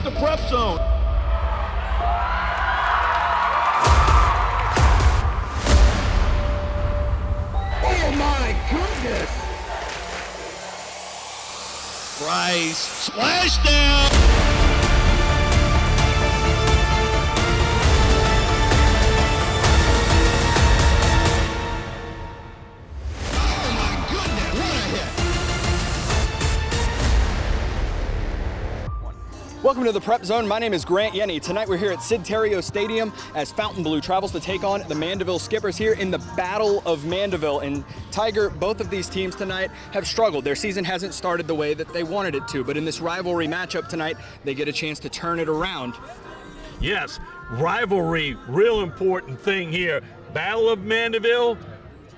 is the prep zone. Oh my goodness! Rice, splashdown! Oh my goodness, what a hit! Welcome to the Prep Zone. My name is Grant Yenny. Tonight we're here at Sid Terrio Stadium as Fountainebleau travels to take on the Mandeville Skippers here in the Battle of Mandeville. And Tiger, both of these teams tonight have struggled. Their season hasn't started the way that they wanted it to, but in this rivalry matchup tonight, they get a chance to turn it around. Yes, rivalry, real important thing here. Battle of Mandeville,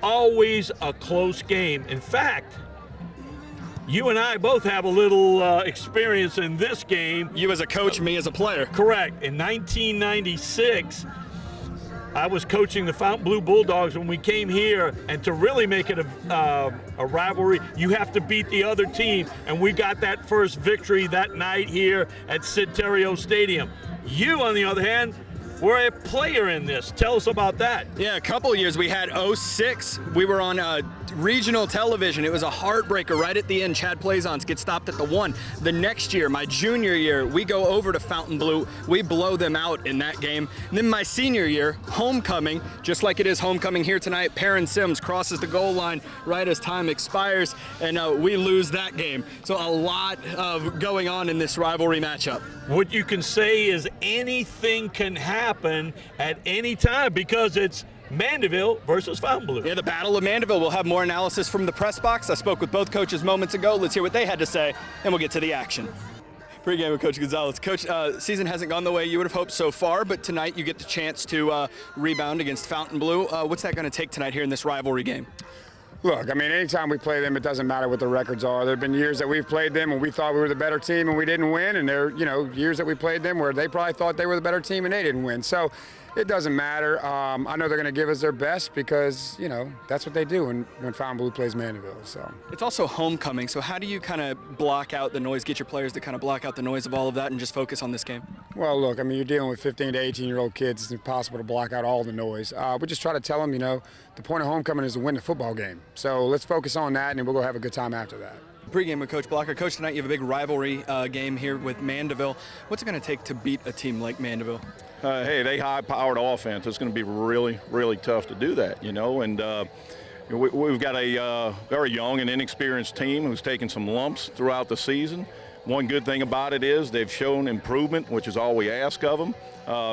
always a close game. In fact, you and I both have a little experience in this game. You as a coach, me as a player. Correct. In 1996, I was coaching the Fountainebleau Bulldogs when we came here, and to really make it a rivalry, you have to beat the other team, and we got that first victory that night here at Sid Terrio Stadium. You, on the other hand, were a player in this. Tell us about that. Yeah, a couple years. We had 06. We were on regional television. It was a heartbreaker right at the end. Chad Plazons gets stopped at the 1. The next year, my junior year, we go over to Fontainebleau. We blow them out in that game. And then my senior year, homecoming, just like it is homecoming here tonight, Perrin Sims crosses the goal line right as time expires, and we lose that game. So a lot of going on in this rivalry matchup. What you can say is anything can happen at any time because it's Mandeville versus Fountainebleau. Yeah, the Battle of Mandeville. We'll have more analysis from the press box. I spoke with both coaches moments ago. Let's hear what they had to say, and we'll get to the action. Pre-game with Coach Gonzalez. Coach, season hasn't gone the way you would have hoped so far, but tonight you get the chance to rebound against Fountainebleau. What's that going to take tonight here in this rivalry game? Look, I mean, anytime we play them, it doesn't matter what the records are. There have been years that we've played them and we thought we were the better team and we didn't win, and there, years that we played them where they probably thought they were the better team and they didn't win. So it doesn't matter. I know they're going to give us their best because, that's what they do when Fontainebleau plays Mandeville. So it's also homecoming. So how do you kind of block out the noise, get your players to kind of block out the noise of all of that and just focus on this game? Well, look, I mean, you're dealing with 15 to 18-year-old kids. It's impossible to block out all the noise. We just try to tell them, the point of homecoming is to win the football game. So let's focus on that, and then we'll go have a good time after that. Pre-game with Coach Blocker. Coach, tonight you have a big rivalry game here with Mandeville. What's it going to take to beat a team like Mandeville? Hey, they high-powered offense. It's going to be really, really tough to do that, and we've got a very young and inexperienced team who's taken some lumps throughout the season. One good thing about it is they've shown improvement, which is all we ask of them.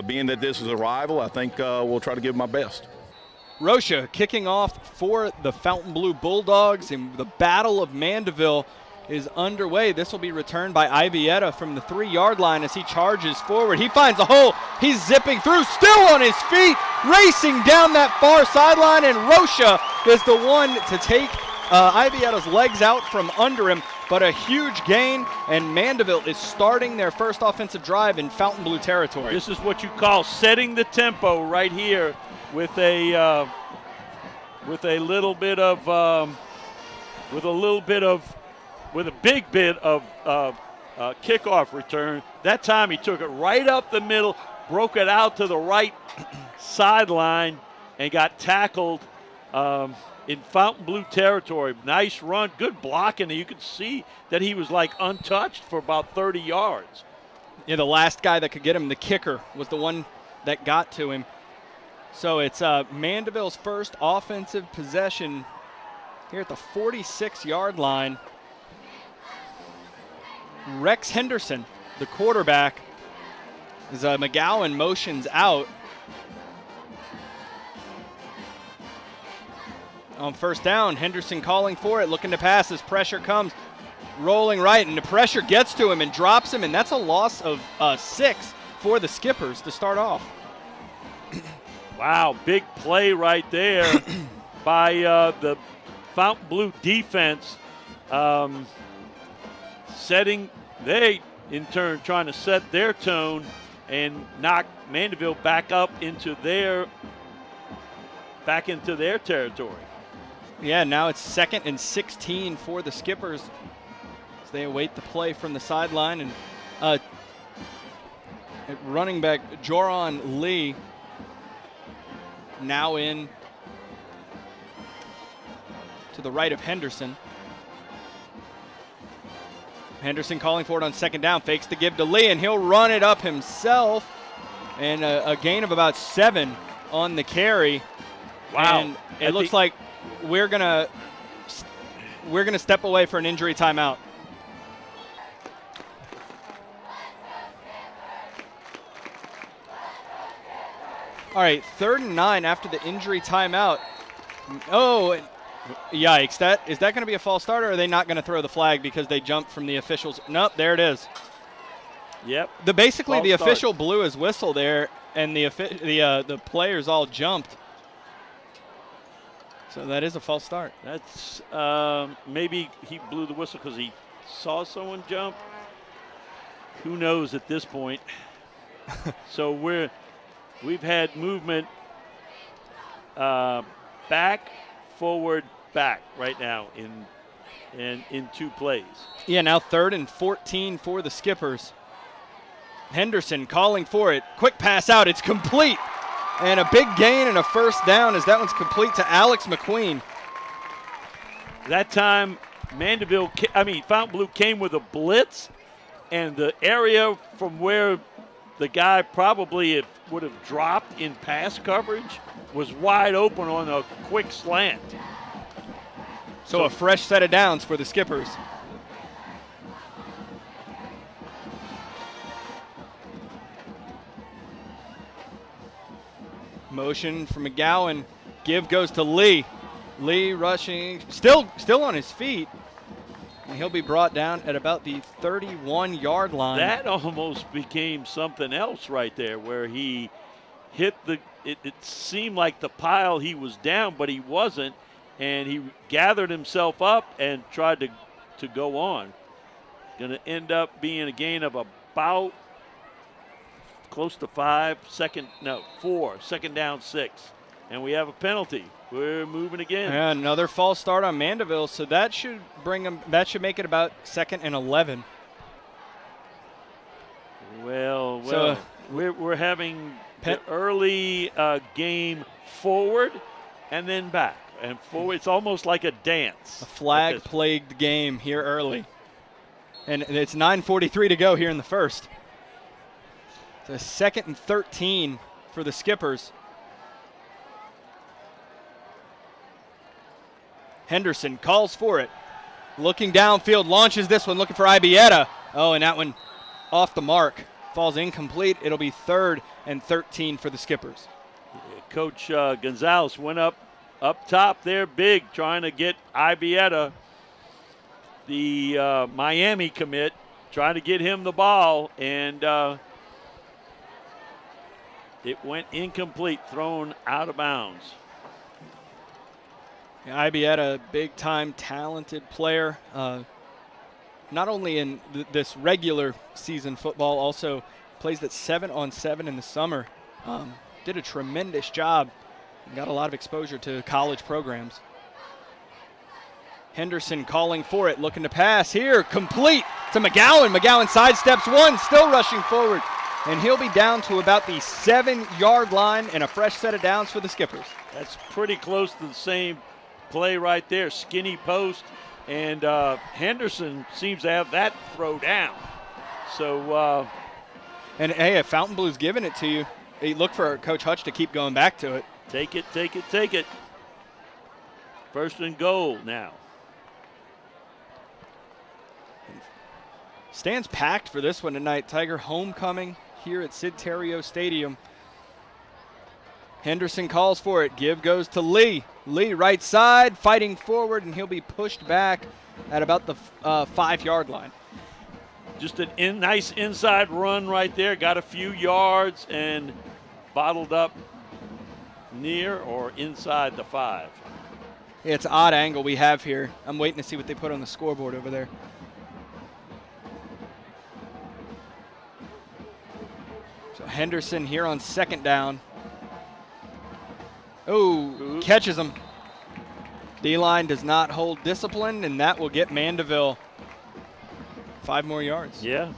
Being that this is a rival, I think we'll try to give them our best. Rocha kicking off for the Fountainebleau Bulldogs, and the Battle of Mandeville is underway. This will be returned by Ibieta from the 3-yard line as he charges forward. He finds a hole. He's zipping through, still on his feet, racing down that far sideline, and Rocha is the one to take Ibieta's legs out from under him. But a huge gain, and Mandeville is starting their first offensive drive in Fountainebleau territory. This is what you call setting the tempo right here with a big bit of kickoff return. That time he took it right up the middle, broke it out to the right sideline, and got tackled in Fountainebleau territory. Nice run, good blocking. You could see that he was like untouched for about 30 yards. Yeah, the last guy that could get him, the kicker, was the one that got to him. So it's Mandeville's first offensive possession here at the 46-yard line. Rex Henderson, the quarterback, as McGowan motions out. On first down, Henderson calling for it, looking to pass as pressure comes. Rolling right, and the pressure gets to him and drops him, and that's a loss of 6 for the Skippers to start off. Wow, big play right there by the Fountainebleau defense. They, in turn, trying to set their tone and knock Mandeville back into their territory. Yeah, now it's 2nd and 16 for the Skippers as they await the play from the sideline. And Running back Joron Lee now in to the right of Henderson. Henderson calling for it on second down, fakes the give to Lee, and he'll run it up himself. And a gain of about 7 on the carry. Wow. And it looks like we're gonna step away for an injury timeout. All right, 3rd and 9 after the injury timeout. Oh, yikes. Is that going to be a false start, or are they not going to throw the flag because they jumped from the officials? Nope, there it is. Yep. Basically, the False start. official blew his whistle there, and the players all jumped. So that is a false start. That's maybe he blew the whistle because he saw someone jump. Who knows at this point? So we've had movement back, forward, back right now in 2 plays. Yeah, now 3rd and 14 for the Skippers. Henderson calling for it. Quick pass out. It's complete. And a big gain and a first down as that one's complete to Alex McQueen. That time, Fontainebleau came with a blitz, and the area from where the guy probably would have dropped in pass coverage was wide open on a quick slant. So a fresh set of downs for the Skippers. Motion for McGowan. Give goes to Lee. Lee rushing, still on his feet. And he'll be brought down at about the 31-yard line. That almost became something else right there, where he hit it seemed like the pile he was down, but he wasn't. And he gathered himself up and tried to go on. Going to end up being a gain of about close to 4, second down 6. And we have a penalty. We're moving again. Yeah, another false start on Mandeville, so that should make it about 2nd and 11. Well, So, we're having the early game forward and then back. And forward, it's almost like a dance. A flag-plagued game here early. And it's 9:43 to go here in the first. It's a 2nd and 13 for the Skippers. Henderson calls for it. Looking downfield, launches this one, looking for Ibieta. Oh, and that one off the mark. Falls incomplete. It'll be 3rd and 13 for the Skippers. Coach Gonzalez went up top there big, trying to get Ibieta, the Miami commit, trying to get him the ball, and it went incomplete, thrown out of bounds. Ibieta, big-time talented player, not only in this regular season football, also plays that 7-on-7 in the summer. Did a tremendous job and got a lot of exposure to college programs. Henderson calling for it, looking to pass here, complete to McGowan. McGowan sidesteps one, still rushing forward, and he'll be down to about the 7-yard line and a fresh set of downs for the Skippers. That's pretty close to the same play right there, skinny post, and Henderson seems to have that throw down. So, and hey, if Fountainebleau's giving it to you, you look for Coach Hutch to keep going back to it. Take it, take it, take it. 1st and goal now. Stands packed for this one tonight. Tiger homecoming here at Sid Terrio Stadium. Henderson calls for it. Give goes to Lee. Lee right side, fighting forward, and he'll be pushed back at about the 5-yard line. Just a nice inside run right there. Got a few yards and bottled up near or inside the 5. It's an odd angle we have here. I'm waiting to see what they put on the scoreboard over there. So Henderson here on 2nd down. Oh, catches him. D-line does not hold discipline, and that will get Mandeville 5 more yards. Yeah.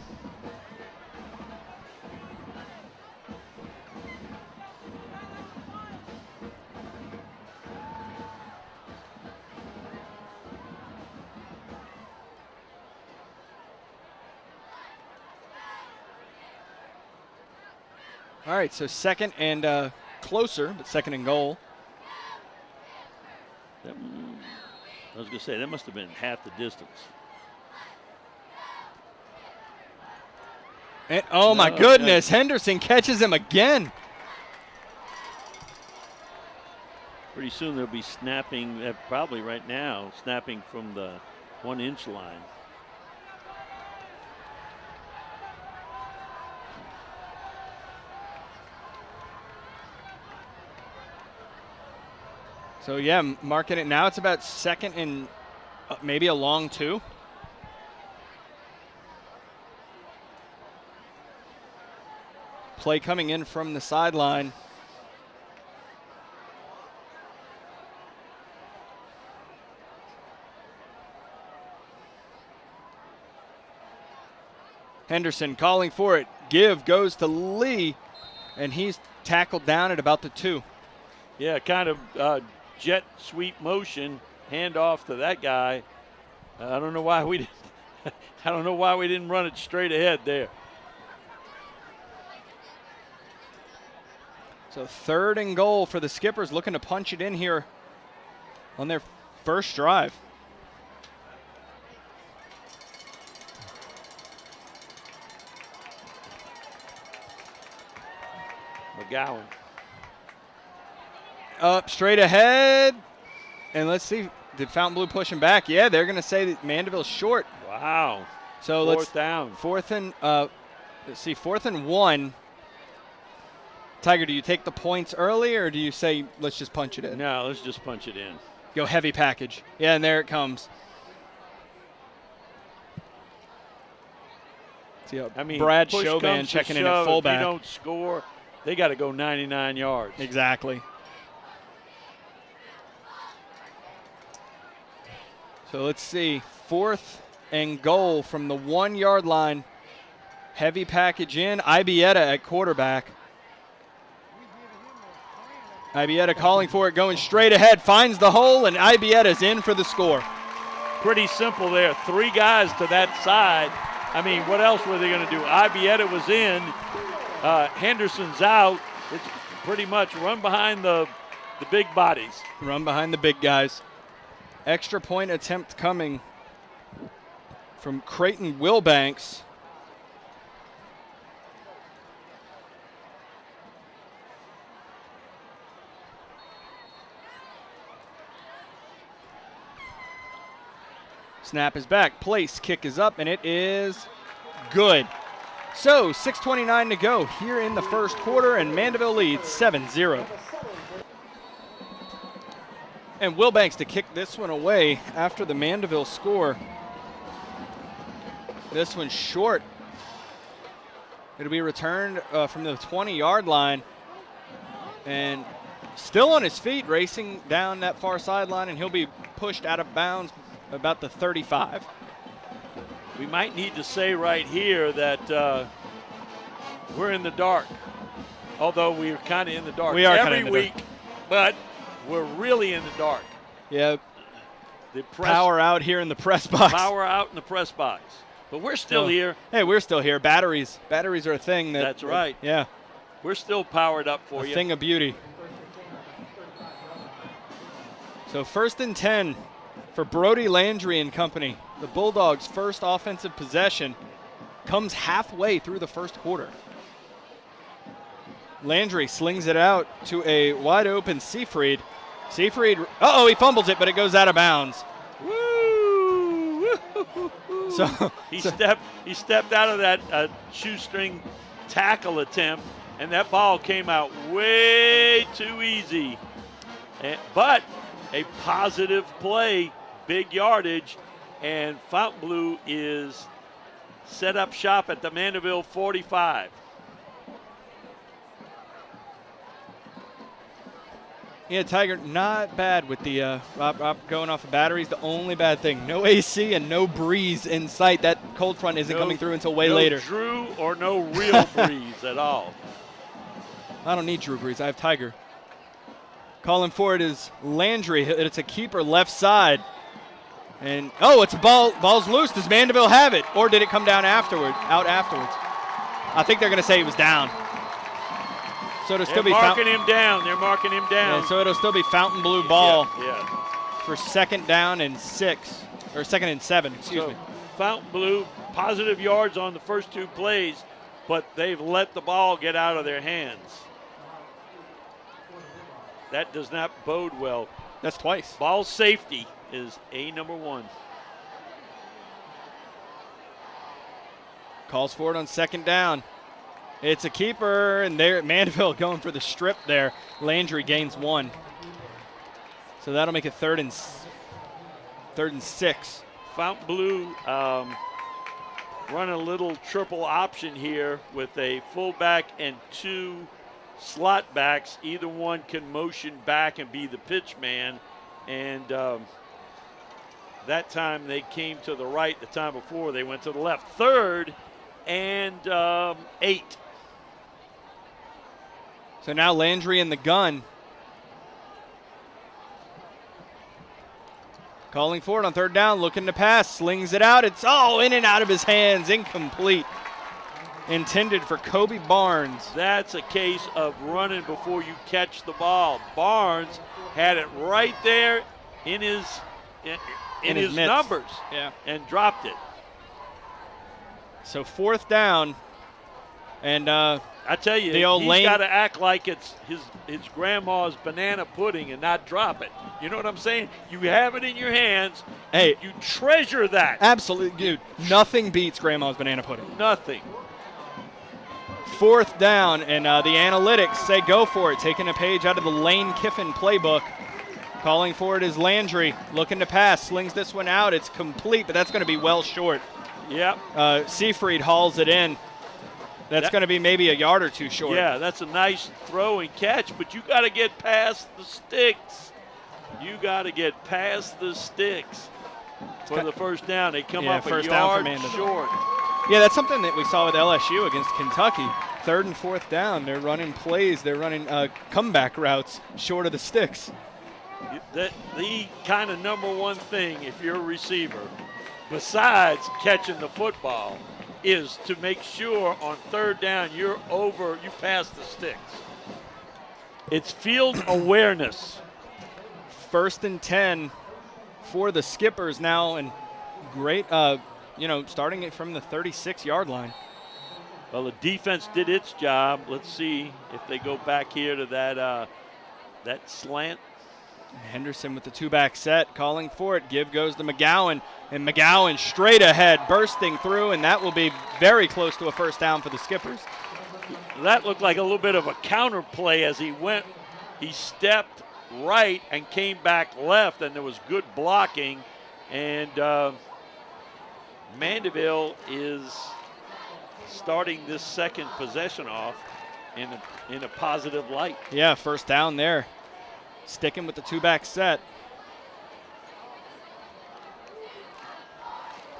All right, so second and closer, but second and goal. I was going to say, that must have been half the distance. And, oh, my goodness. Henderson catches him again. Pretty soon they'll be snapping, probably right now, snapping from the 1-inch line. So, yeah, marking it now. It's about second and maybe a long 2. Play coming in from the sideline. Henderson calling for it. Give goes to Lee, and he's tackled down at about the 2. Yeah, kind of jet sweep motion, hand off to that guy. I don't know why we didn't. I don't know why we didn't run it straight ahead there. So third and goal for the Skippers, looking to punch it in here on their first drive. McGowan. Up straight ahead. And let's see, did Fountainebleau push him back? Yeah, they're going to say that Mandeville's short. Wow. So Fourth down. Fourth and 1. Tiger, do you take the points early, or do you say let's just punch it in? No, let's just punch it in. Go heavy package. Yeah, and there it comes. See, I mean, Brad push Chauvin comes to checking in shove, at fullback. If you don't score, they got to go 99 yards. Exactly. So let's see. Fourth and goal from the 1-yard line. Heavy package in. Ibieta at quarterback. Ibieta calling for it, going straight ahead, finds the hole, and Ibieta's in for the score. Pretty simple there. 3 guys to that side. I mean, what else were they going to do? Ibieta was in. Henderson's out. It's pretty much run behind the big bodies. Run behind the big guys. Extra point attempt coming from Creighton Wilbanks. Snap is back. Place. Kick is up, and it is good. So 6:29 to go here in the first quarter, and Mandeville leads 7-0. And Wilbanks to kick this one away after the Mandeville score. This one's short. It'll be returned from the 20-yard line. And still on his feet, racing down that far sideline, and he'll be pushed out of bounds about the 35. We might need to say right here that we're in the dark, although we're kind of in the dark We are every in the week, but we're really in the dark. Yeah, The press, power out here in the press box. power out in the press box. But we're still here. Hey, we're still here. Batteries are a thing. That's right. Yeah, We're still powered up for a you. thing of beauty. So 1st and 10 for Brody Landry and company. The Bulldogs' first offensive possession comes halfway through the first quarter. Landry slings it out to a wide open Seafried. Seafried, he fumbles it, but it goes out of bounds. Woo! So He stepped out of that shoestring tackle attempt, and that ball came out way too easy. But a positive play, big yardage, and Fountainebleau is set up shop at the Mandeville 45. yeah, Tiger, not bad with the going off of batteries. The only bad thing, no AC and no breeze in sight. That cold front isn't coming through until way later. No Drew or no real breeze at all. I don't need Drew Brees. I have Tiger. Calling for it is Landry. It's a keeper left side. And, it's a ball. Ball's loose. Does Mandeville have it? Or did it come down out afterwards? I think they're going to say it was down. So it'll still They're be marking him down. They're marking him down. Yeah, so it'll still be Fountainebleau ball Yeah. for 2nd down and 6, or 2nd and 7. Excuse me. Fountainebleau, positive yards on the first 2 plays, but they've let the ball get out of their hands. That does not bode well. That's twice. Ball safety is number 1. Calls for it on 2nd down. It's a keeper, and there Mandeville going for the strip there. Landry gains 1. So that'll make it 3rd and 6. Fountainebleau run a little triple option here with a fullback and 2 slot backs. Either one can motion back and be the pitch man. And that time they came to the right. The time before they went to the left. 3rd and 8. So now Landry in the gun. Calling for it on 3rd down, looking to pass, slings it out. It's in and out of his hands, incomplete. Intended for Kobe Barnes. That's a case of running before you catch the ball. Barnes had it right there in his mitts. numbers, Yeah. and dropped it. So 4th down, and I tell you, the old he's lane. got to act like it's his grandma's banana pudding and not drop it. You know what I'm saying? You have it in your hands. Hey. You treasure that. Absolutely, dude. Nothing beats Grandma's banana pudding. Nothing. 4th down, and the analytics say go for it. Taking a page out of the Lane Kiffin playbook. Calling for it is Landry. Looking to pass. Slings this one out. It's complete, but that's going to be well short. Yep. Seyfried hauls it in. That's going to be maybe a yard or 2 short. Yeah, that's a nice throw and catch, but you got to get past the sticks. You got to get past the sticks for the 1st down. They come up a first down yard for Mandeville. short. Yeah, that's something that we saw with LSU against Kentucky. 3rd and 4th down, they're running plays. They're running comeback routes short of the sticks. The kind of number 1 thing, if you're a receiver, besides catching the football, is to make sure on 3rd down you pass the sticks. It's field awareness. 1st and 10 for the Skippers now, and great, starting it from the 36-yard line. Well, the defense did its job. Let's see if they go back here to that slant. Henderson with the 2-back set, calling for it. Give goes to McGowan, and McGowan straight ahead, bursting through, and that will be very close to a 1st down for the Skippers. That looked like a little bit of a counter play as he went. He stepped right and came back left, and there was good blocking. And Mandeville is starting this 2nd possession off in a positive light. Yeah, 1st down there. Sticking with the 2-back set.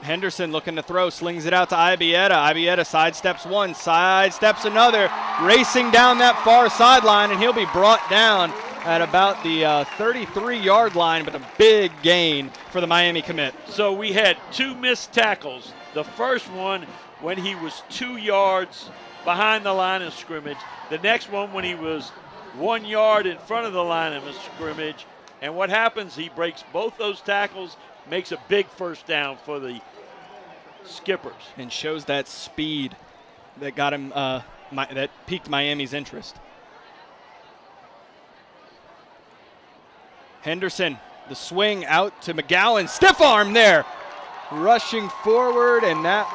Henderson looking to throw, slings it out to Ibieta. Ibieta sidesteps one, sidesteps another, racing down that far sideline, and he'll be brought down at about the 33-yard line, but a big gain for the Miami commit. So we had 2 missed tackles. The first one when he was 2 yards behind the line of scrimmage. The next one when he was 1 yard in front of the line of scrimmage. And what happens, he breaks both those tackles, makes a big 1st down for the Skippers. And shows that speed that got him, that piqued Miami's interest. Henderson, the swing out to McGowan, stiff arm there, rushing forward, and that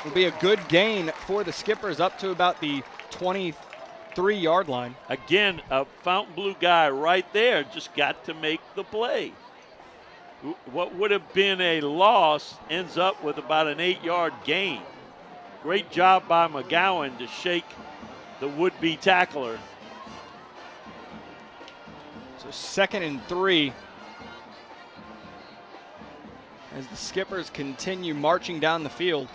will be a good gain for the Skippers up to about the 23-yard line. Again, a Fountainebleau guy right there just got to make the play. What would have been a loss ends up with about an 8-yard gain. Great job by McGowan to shake the would-be tackler. So 2nd and 3 as the Skippers continue marching down the field.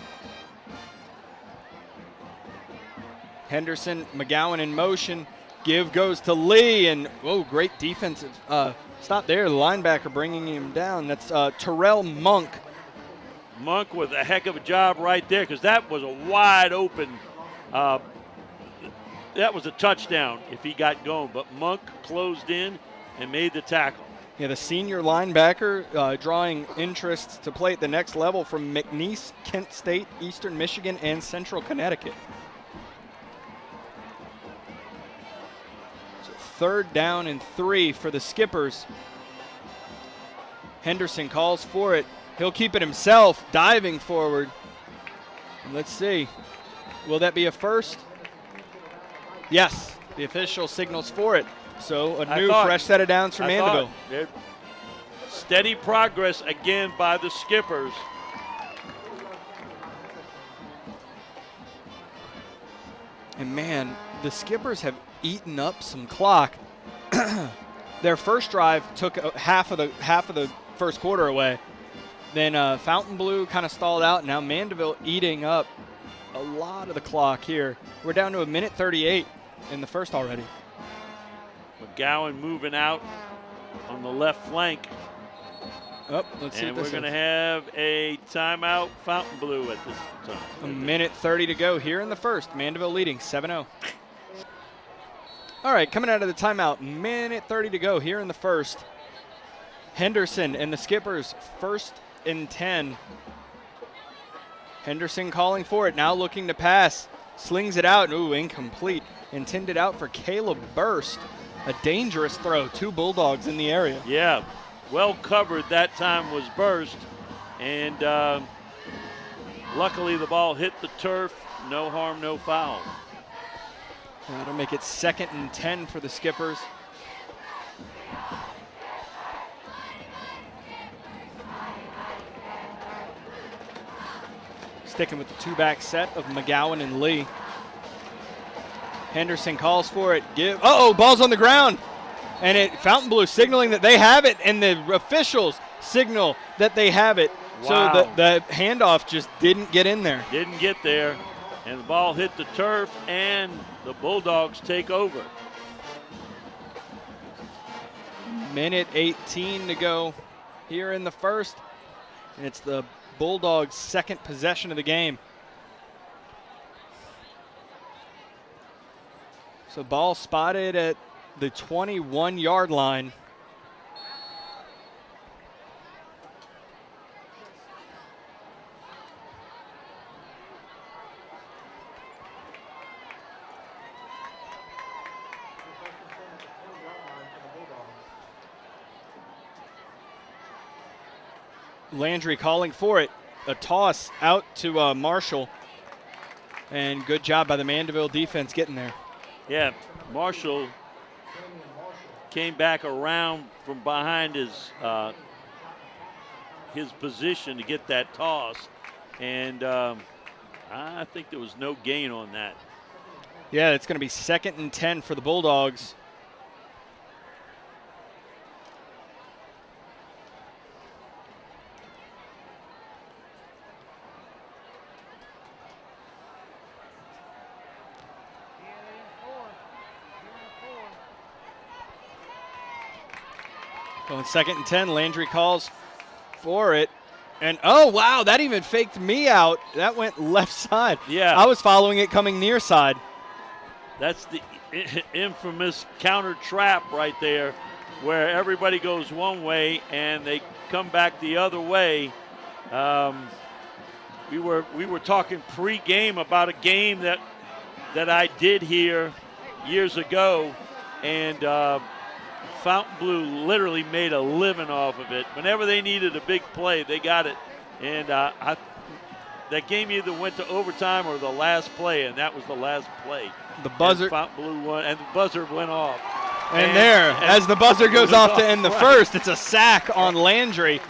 Henderson, McGowan in motion. Give goes to Lee, and great defensive stop there. The linebacker bringing him down. That's Terrell Monk. Monk with a heck of a job right there because that was a wide open. that was a touchdown if he got going. But Monk closed in and made the tackle. Yeah, the senior linebacker drawing interest to play at the next level from McNeese, Kent State, Eastern Michigan, and Central Connecticut. So 3rd down and 3 for the Skippers. Henderson calls for it. He'll keep it himself, diving forward. And let's see. Will that be a first? Yes, the official signals for it. So a new fresh set of downs for Mandeville. Steady progress again by the Skippers. And man, the Skippers have eaten up some clock. Their first drive took half of the first quarter away. Then Fountainebleau kind of stalled out. Now Mandeville eating up a lot of the clock here. We're down to 1:38 in the first already. McGowan moving out on the left flank. Oh, let's see. And we're going to have a timeout, Fountainebleau at this time. 1:30 to go here in the first. Mandeville leading 7-0. All right, coming out of the timeout, 1:30 to go here in the first. Henderson and the Skippers, 1st and 10. Henderson calling for it, now looking to pass. Slings it out. Ooh, incomplete. Intended out for Caleb Burst. A dangerous throw. 2 Bulldogs in the area. Yeah, well covered that time was Burst. And luckily the ball hit the turf. No harm, no foul. That'll make it 2nd and 10 for the Skippers. Sticking with the 2-back set of McGowan and Lee. Henderson calls for it. Ball's on the ground. And Fountainebleau signaling that they have it, and the officials signal that they have it. Wow. So the handoff just didn't get in there. Didn't get there. And the ball hit the turf, and the Bulldogs take over. 1:18 to go here in the first. And it's the Bulldogs' 2nd possession of the game. So ball spotted at the 21-yard line. Landry calling for it. A toss out to Marshall. And good job by the Mandeville defense getting there. Yeah, Marshall came back around from behind his position to get that toss. And I think there was no gain on that. Yeah, it's going to be 2nd and 10 for the Bulldogs. Going 2nd and 10, Landry calls for it. And, oh, wow, that even faked me out. That went left side. Yeah. I was following it coming near side. That's the infamous counter trap right there, where everybody goes one way and they come back the other way. We were talking pre-game about a game that I did here years ago, and Fountainebleau literally made a living off of it. Whenever they needed a big play, they got it. And that game either went to overtime or the last play, and that was the last play. The buzzer. And Fountainebleau won, and the buzzer went off. And as the buzzer goes off to end the first, it's a sack on Landry.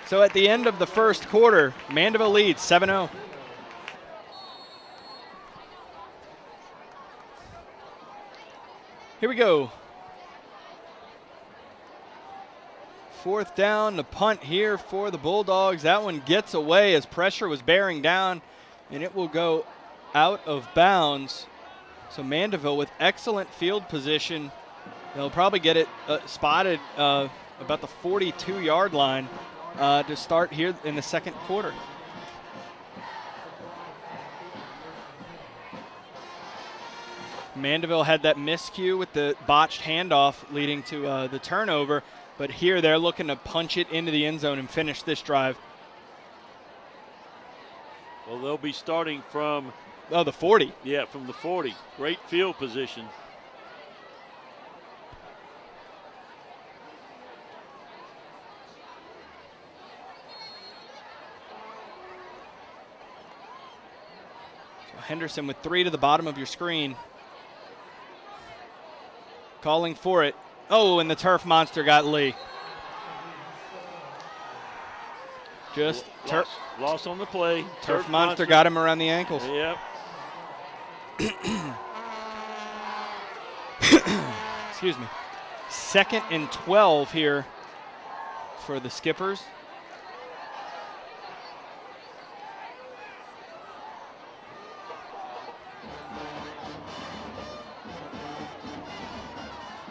So at the end of the first quarter, Mandeville leads 7-0. Here we go. 4th down, the punt here for the Bulldogs. That one gets away as pressure was bearing down, and it will go out of bounds. So Mandeville with excellent field position. They'll probably get it spotted about the 42-yard line to start here in the second quarter. Mandeville had that miscue with the botched handoff leading to the turnover, but here they're looking to punch it into the end zone and finish this drive. Well, they'll be starting from the 40. Yeah, from the 40. Great field position. So Henderson with 3 to the bottom of your screen. Calling for it. Oh, and the turf monster got Lee. Just loss on the play. Turf monster got him around the ankles. Yep. Excuse me. 2nd and 12 here for the Skippers.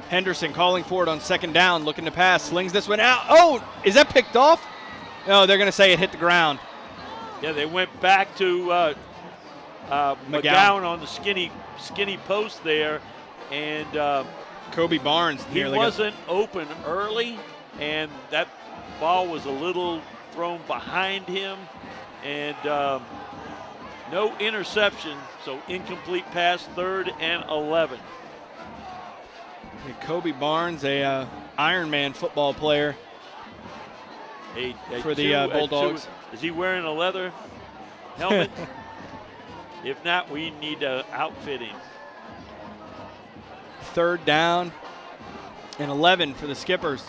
Henderson calling for it on 2nd down, looking to pass, slings this one out. Oh, is that picked off? No, they're going to say it hit the ground. Yeah, they went back to McGowan on the skinny post there, and Kobe Barnes he wasn't open early, and that ball was a little thrown behind him, and no interception, so incomplete pass, 3rd and 11. Kobe Barnes, a Ironman football player for the Bulldogs. Is he wearing a leather helmet? If not, we need to outfit him. 3rd down and 11 for the Skippers.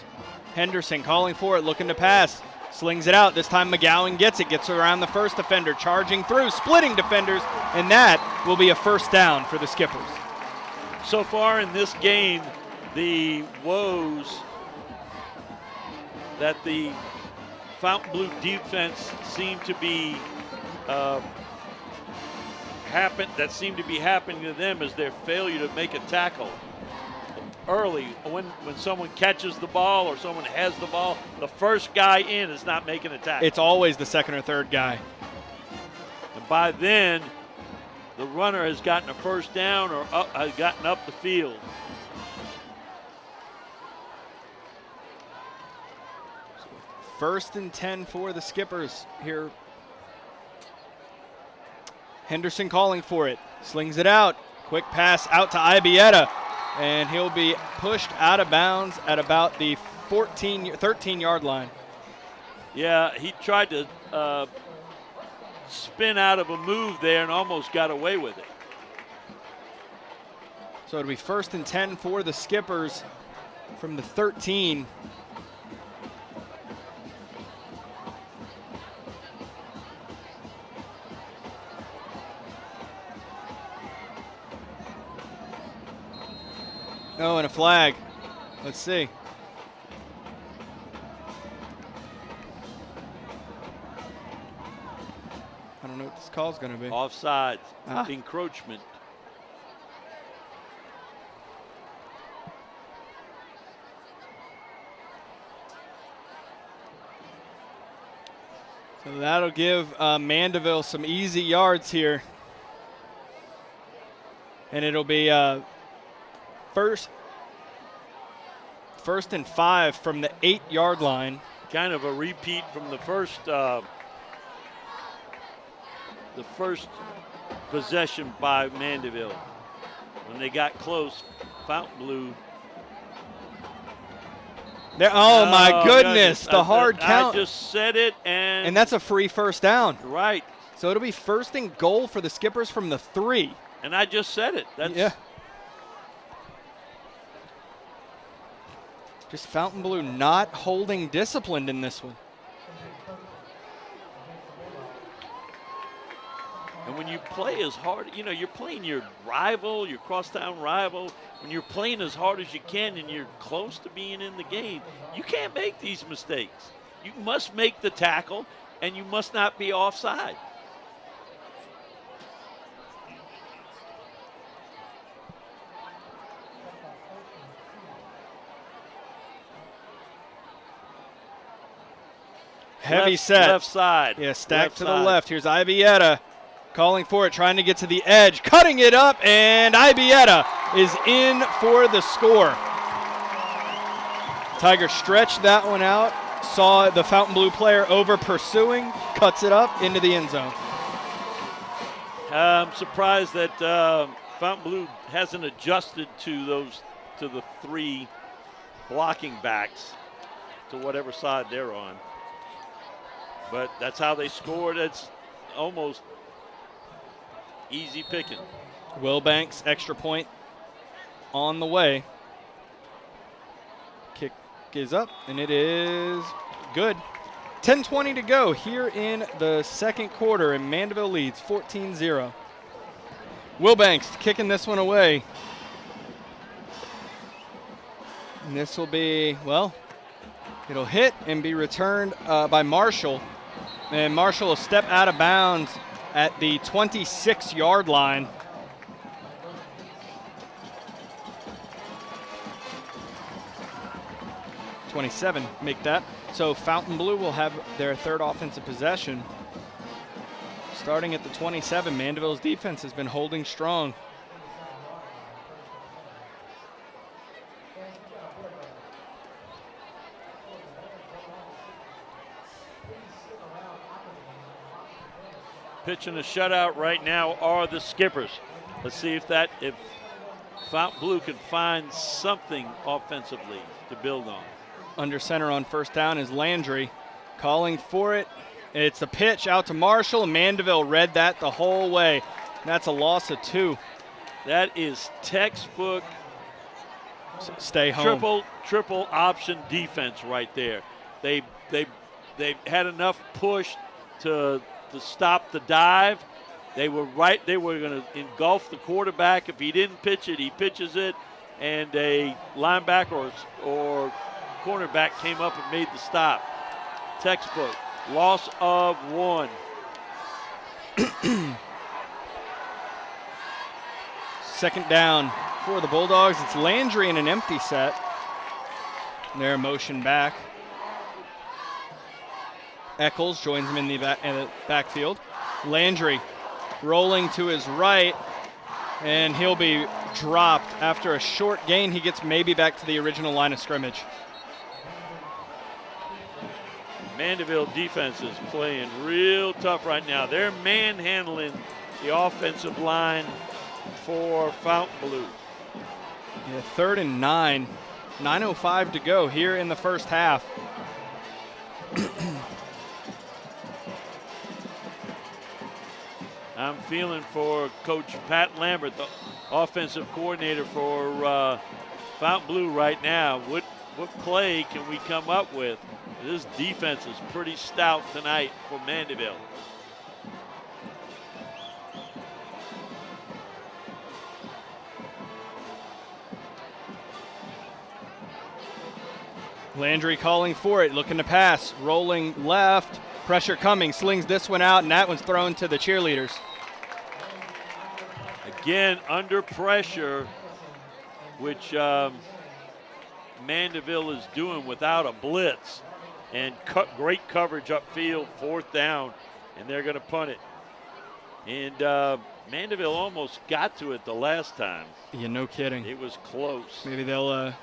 Henderson calling for it, looking to pass. Slings it out. This time McGowan gets it, gets around the first defender, charging through, splitting defenders, and that will be a 1st down for the Skippers. So far in this game, the woes that the Fountainebleau defense seem to be happening to them is their failure to make a tackle early. When someone catches the ball or someone has the ball, the first guy in is not making a tackle. It's always the 2nd or 3rd guy. And by then, the runner has gotten a 1st down or has gotten up the field. First and 10 for the Skippers here. Henderson calling for it. Slings it out. Quick pass out to Ibieta. And he'll be pushed out of bounds at about the 13-yard line. Yeah, he tried to spin out of a move there and almost got away with it. So it'll be 1st and 10 for the Skippers from the 13. Oh, and a flag. Let's see. I don't know what this call's going to be. Offside, encroachment. So that'll give Mandeville some easy yards here. And it'll be first and 5 from the 8-yard line. Kind of a repeat from the first possession by Mandeville. When they got close, Fountainebleau. Oh my goodness, the hard count. I just said it, and that's a free 1st down. Right. So it'll be 1st and goal for the Skippers from the 3. And I just said it. Yeah. Just Fountainebleau not holding disciplined in this one. And when you play as hard, you're playing your rival, your crosstown rival. When you're playing as hard as you can and you're close to being in the game, you can't make these mistakes. You must make the tackle, and you must not be offside. Heavy set. Left side. Yeah, stacked to the left. Here's Ibieta. calling for it, trying to get to the edge, cutting it up, and Ibieta is in for the score. Tiger stretched that one out, saw the Fountainebleau player over pursuing, cuts it up into the end zone. I'm surprised that Fountainebleau hasn't adjusted to the three blocking backs to whatever side they're on. But that's how they scored. It's almost easy picking. Wilbanks, extra point on the way. Kick is up, and it is good. 10:20 to go here in the second quarter, and Mandeville leads 14-0. Wilbanks kicking this one away. And this will be, well, it'll hit and be returned by Marshall. And Marshall will step out of bounds at the 26-yard line. .27, make that. So Fountainebleau will have their third offensive possession. Starting at the 27, Mandeville's defense has been holding strong. Pitching a shutout right now are the Skippers. Let's see if Fountainebleau can find something offensively to build on. Under center on first down is Landry, calling for it. It's a pitch out to Marshall, and Mandeville read that the whole way. That's a loss of 2. That is textbook Stay home. Triple option defense right there. They had enough push to stop the dive. They were going to engulf the quarterback. If he didn't pitch it, he pitches it, and a linebacker or cornerback came up and made the stop. Textbook. Loss of 1. Second down for the Bulldogs. It's Landry in an empty set. Their motion back. Eccles joins him in the backfield. Landry rolling to his right, and he'll be dropped after a short gain. He gets maybe back to the original line of scrimmage. Mandeville defense is playing real tough right now. They're manhandling the offensive line for Fountainebleau. Yeah, 3rd and 9. 9:05 to go here in the first half. I'm feeling for Coach Pat Lambert, the offensive coordinator for Fountainebleau right now. What play can we come up with? This defense is pretty stout tonight for Mandeville. Landry calling for it, looking to pass, rolling left, pressure coming, slings this one out, and that one's thrown to the cheerleaders. Again, under pressure, which Mandeville is doing without a blitz, and great coverage upfield, 4th down, and they're going to punt it. And Mandeville almost got to it the last time. Yeah, no kidding. It was close. Maybe they'll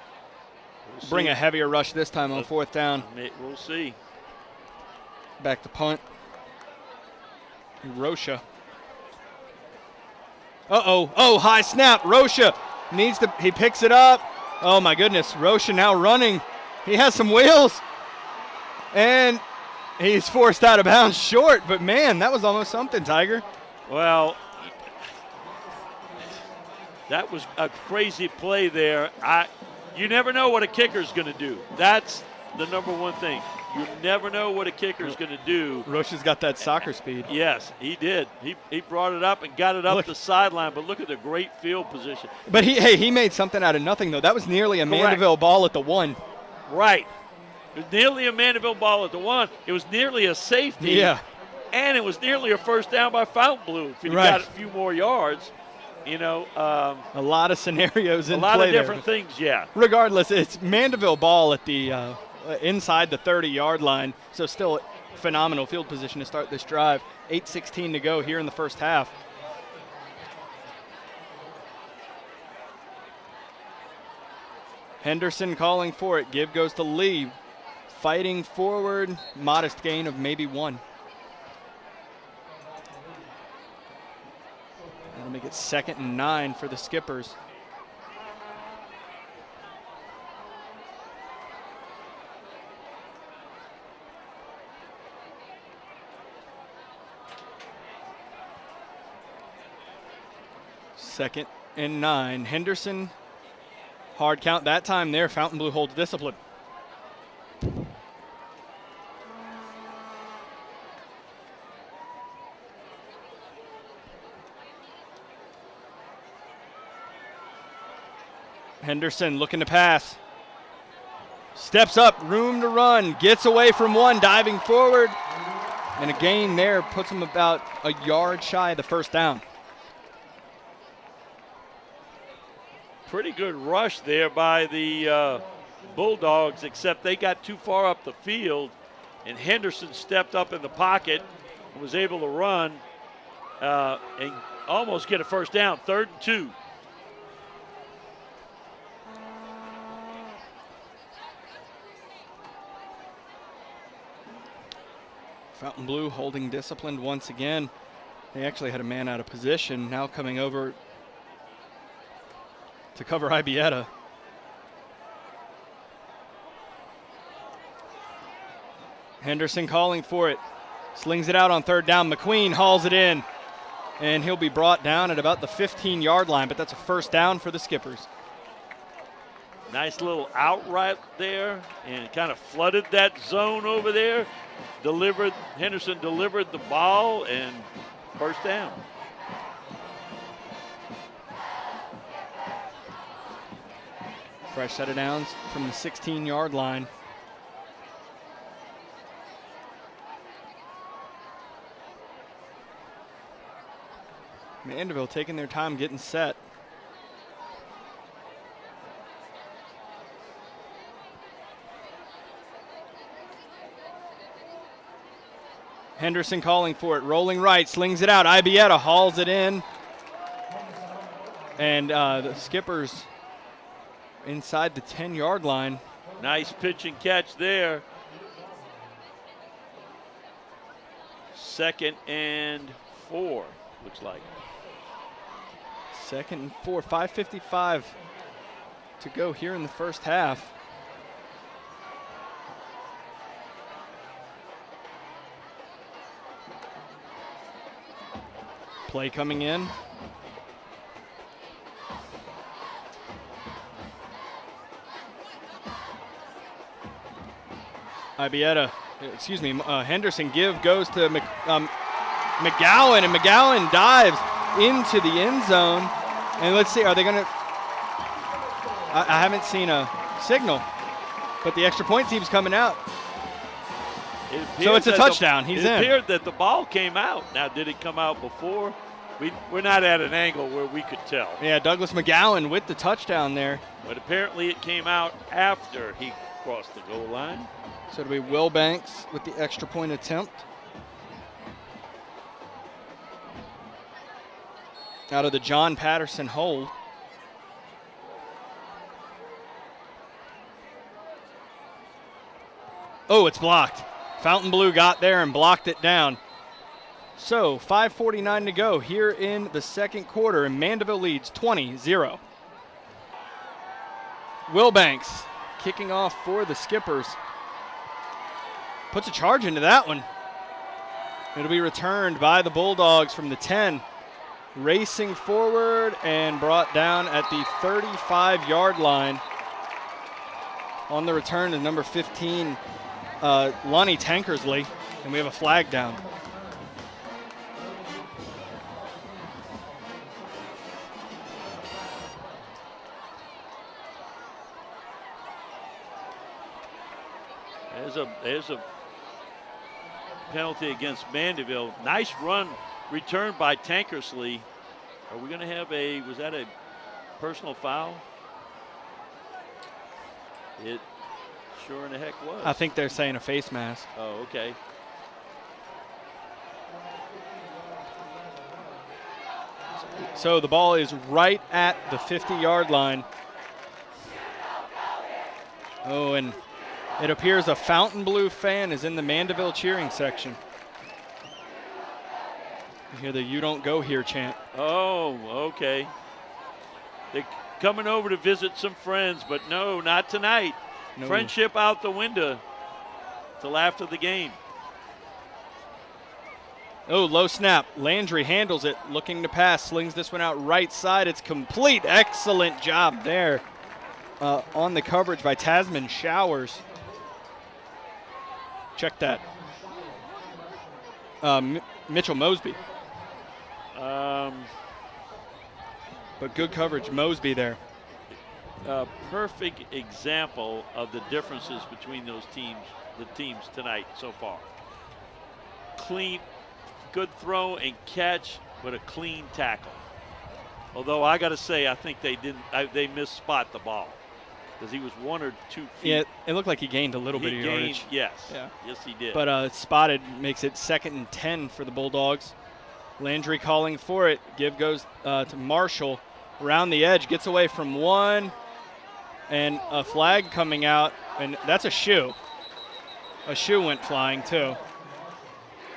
bring a heavier rush this time on 4th down. We'll see. Back to punt. Rocha. Oh, high snap. Rocha he picks it up. Oh my goodness, Rocha now running. He has some wheels. And he's forced out of bounds short, but man, that was almost something, Tiger. Well, that was a crazy play there. You never know what a kicker's going to do. That's the number one thing. You never know what a kicker's going to do. Rocha's got that soccer speed. Yes, he did. He brought it up and got it up the sideline, but look at the great field position. But he made something out of nothing, though. That was nearly a Mandeville ball at the 1. Right. It was nearly a Mandeville ball at the 1. It was nearly a safety. Yeah. And it was nearly a first down by Fountainebleau. If he got a few more yards, a lot of scenarios in play. A lot of different things, yeah. Regardless, it's Mandeville ball at the inside the 30-yard line, so still phenomenal field position to start this drive. 8:16 to go here in the first half. Henderson calling for it. Give goes to Lee. Fighting forward. Modest gain of maybe 1. That'll make it 2nd and 9 for the Skippers. Second and 9. Henderson, hard count that time there. Fountainebleau holds discipline. Henderson looking to pass. Steps up, room to run, gets away from one, diving forward. And a gain there puts him about a yard shy of the first down. Pretty good rush there by the Bulldogs, except they got too far up the field, and Henderson stepped up in the pocket and was able to run and almost get a first down. 3rd and 2. Fountainebleau holding disciplined once again. They actually had a man out of position, now coming over to cover Ibieta. Henderson calling for it. Slings it out on 3rd down. McQueen hauls it in. And he'll be brought down at about the 15-yard line, but that's a first down for the Skippers. Nice little out right there and kind of flooded that zone over there. Henderson delivered the ball and first down. Fresh set of downs from the 16-yard line. Mandeville taking their time getting set. Henderson calling for it, rolling right, slings it out. Ibieta hauls it in. And the Skippers inside the 10-yard line. Nice pitch and catch there. 2nd and 4, looks like. 2nd and 4, 5:55 to go here in the first half. Play coming in. Henderson give goes to McGowan, and McGowan dives into the end zone. And let's see, are they going to, I haven't seen a signal, but the extra point team's coming out. So it's a touchdown. He's in. It appeared that the ball came out. Now, did it come out before? We're not at an angle where we could tell. Yeah, Douglas McGowan with the touchdown there. But apparently it came out after he crossed the goal line. So it'll be Will Banks with the extra point attempt. Out of the John Patterson hold. Oh, it's blocked. Fountainebleau got there and blocked it down. So 5:49 to go here in the second quarter, and Mandeville leads 20-0. Will Banks kicking off for the Skippers. Puts a charge into that one. It'll be returned by the Bulldogs from the 10. Racing forward and brought down at the 35-yard line. On the return is number 15, Lonnie Tankersley, and we have a flag down. There's a penalty against Mandeville. Nice run returned by Tankersley. Are we going to have was that a personal foul? It sure in the heck was. I think they're saying a face mask. Oh, okay. So the ball is right at the 50-yard line. Oh, and it appears a Fountainebleau fan is in the Mandeville cheering section. You hear the "You don't go here" chant. Oh, okay. They're coming over to visit some friends, but no, not tonight. No. Friendship out the window till after the game. Oh, low snap. Landry handles it, looking to pass, slings this one out right side. It's complete. Excellent job there on the coverage by Tasman Showers. Check that. Mitchell Mosby. But good coverage, Mosby there. Perfect example of the differences between those teams, the teams tonight so far. Clean, good throw and catch, but a clean tackle. Although I got to say, I think they missed spot the ball because he was 1 or 2 feet. Yeah, it looked like he gained a little bit of yardage. Yes, Yeah. yes he did. But spotted makes it 2nd and 10 for the Bulldogs. Landry calling for it. Give goes to Marshall. Around the edge, gets away from one, and a flag coming out, and that's a shoe. A shoe went flying too.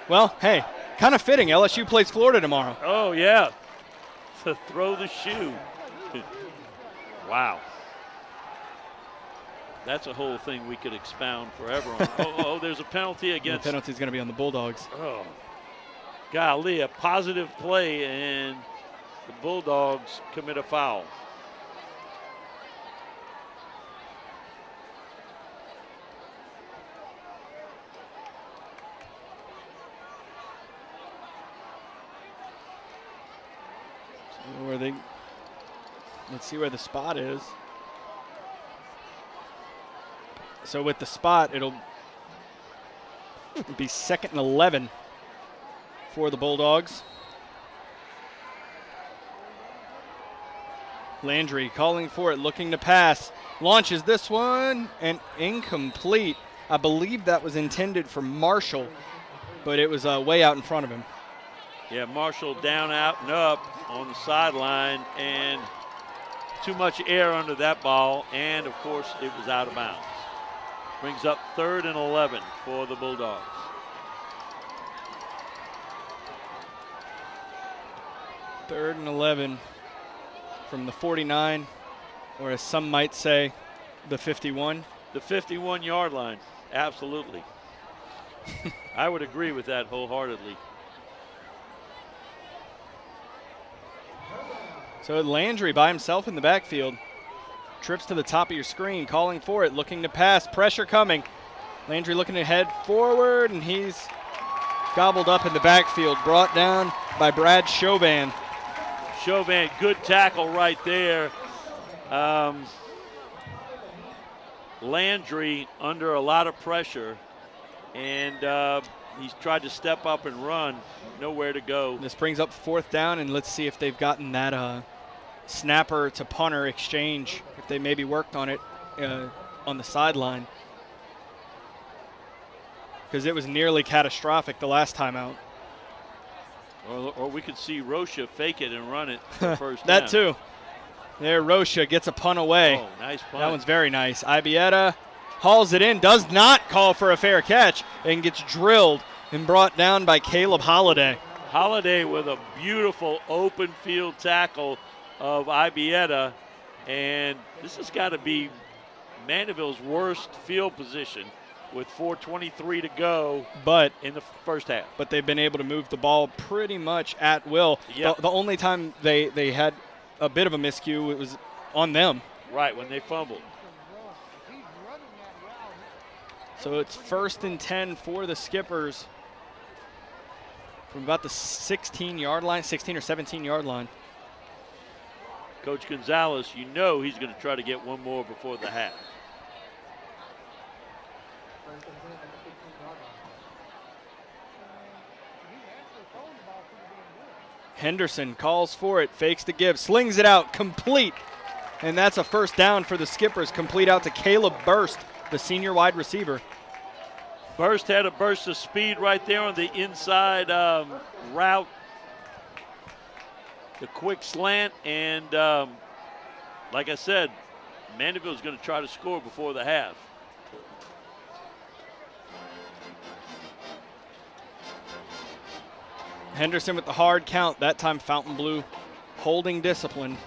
Well, hey, kind of fitting. LSU plays Florida tomorrow. Oh, yeah. To throw the shoe. Wow. That's a whole thing we could expound forever on. Oh, there's a penalty against. The penalty's going to be on the Bulldogs. Oh, golly, a positive play, and the Bulldogs commit a foul. Let's see where the spot is. So with the spot, it'll be 2nd and 11 for the Bulldogs. Landry calling for it, looking to pass. Launches this one, and incomplete. I believe that was intended for Marshall, but it was way out in front of him. Yeah, Marshall down, out, and up on the sideline, and too much air under that ball, and of course it was out of bounds. Brings up 3rd and 11 for the Bulldogs. Third and 11 from the 49, or as some might say, the 51. The 51-yard line, absolutely. I would agree with that wholeheartedly. So Landry by himself in the backfield. Trips to the top of your screen, calling for it, looking to pass, pressure coming. Landry looking to head forward, and he's gobbled up in the backfield, brought down by Brad Chauvin. Chauvin, good tackle right there. Landry under a lot of pressure, and he's tried to step up and run, nowhere to go. This brings up 4th down, and let's see if they've gotten that snapper to punter exchange, if they maybe worked on it on the sideline. Because it was nearly catastrophic the last time out. Or we could see Rocha fake it and run it for first That down. too. There, Rocha gets a punt away. Oh, nice punt. That one's very nice. Ibieta hauls it in, does not call for a fair catch, and gets drilled and brought down by Caleb Holliday. Holliday with a beautiful open field tackle of Ibieta, and this has got to be Mandeville's worst field position with 4:23 to go in the first half. But they've been able to move the ball pretty much at will. Yep. The only time they had a bit of a miscue, it was on them. Right, when they fumbled. So it's 1st and 10 for the Skippers from about the 16-yard line, 16 or 17-yard line. Coach Gonzalez, you know he's going to try to get one more before the half. Henderson calls for it, fakes the give, slings it out, complete. And that's a 1st down for the Skippers, complete out to Caleb Burst, the senior wide receiver. Burst had a burst of speed right there on the inside route. the quick slant, and like I said, Mandeville's going to try to score before the half. Henderson with the hard count. That time Fountainebleau holding discipline.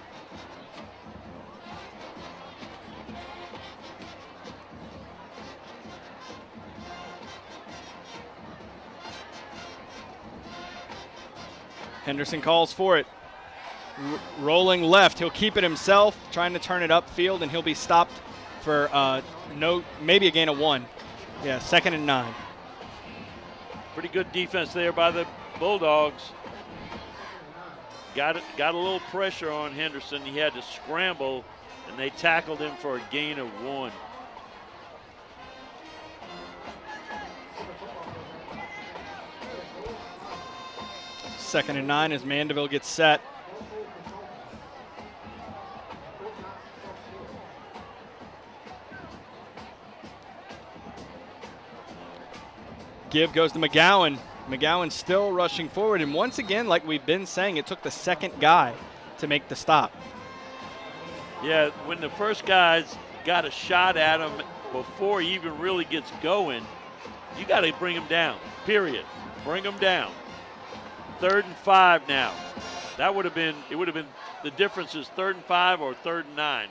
Henderson calls for it. Rolling left. He'll keep it himself, trying to turn it upfield, and he'll be stopped for maybe a gain of 1. Yeah, 2nd and 9. Pretty good defense there by the Bulldogs. Got a little pressure on Henderson. He had to scramble, and they tackled him for a gain of 1. Second and 9 as Mandeville gets set. Give goes to McGowan. McGowan still rushing forward, and once again, like we've been saying, it took the second guy to make the stop. Yeah, when the first guy's got a shot at him before he even really gets going, you got to bring him down, period. Bring him down. 3rd and 5 now. That would have been, the difference is 3rd and 5 or 3rd and 9.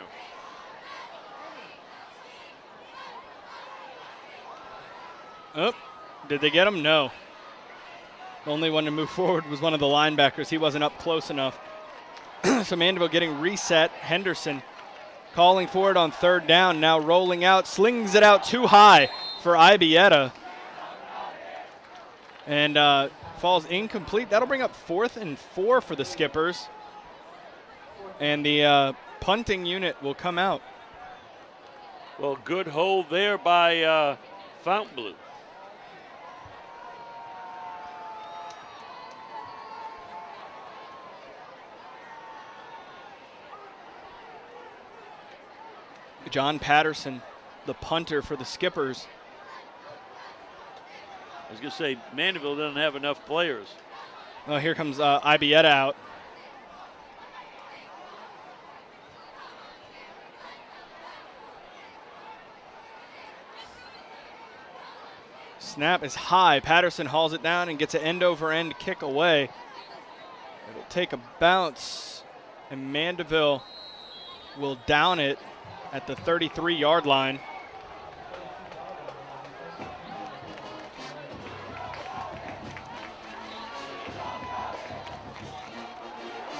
Oh, did they get him? No. The only one to move forward was one of the linebackers. He wasn't up close enough. So Mandeville getting reset. Henderson calling for it on 3rd down. Now rolling out, slings it out too high for Ibieta. And falls incomplete. That'll bring up 4th and 4 for the Skippers. And the punting unit will come out. Well, good hold there by Fountainebleau. John Patterson, the punter for the Skippers. I was going to say, Mandeville doesn't have enough players. Well, here comes Ibieta out. Snap is high. Patterson hauls it down and gets an end-over-end kick away. It'll take a bounce, and Mandeville will down it at the 33-yard line.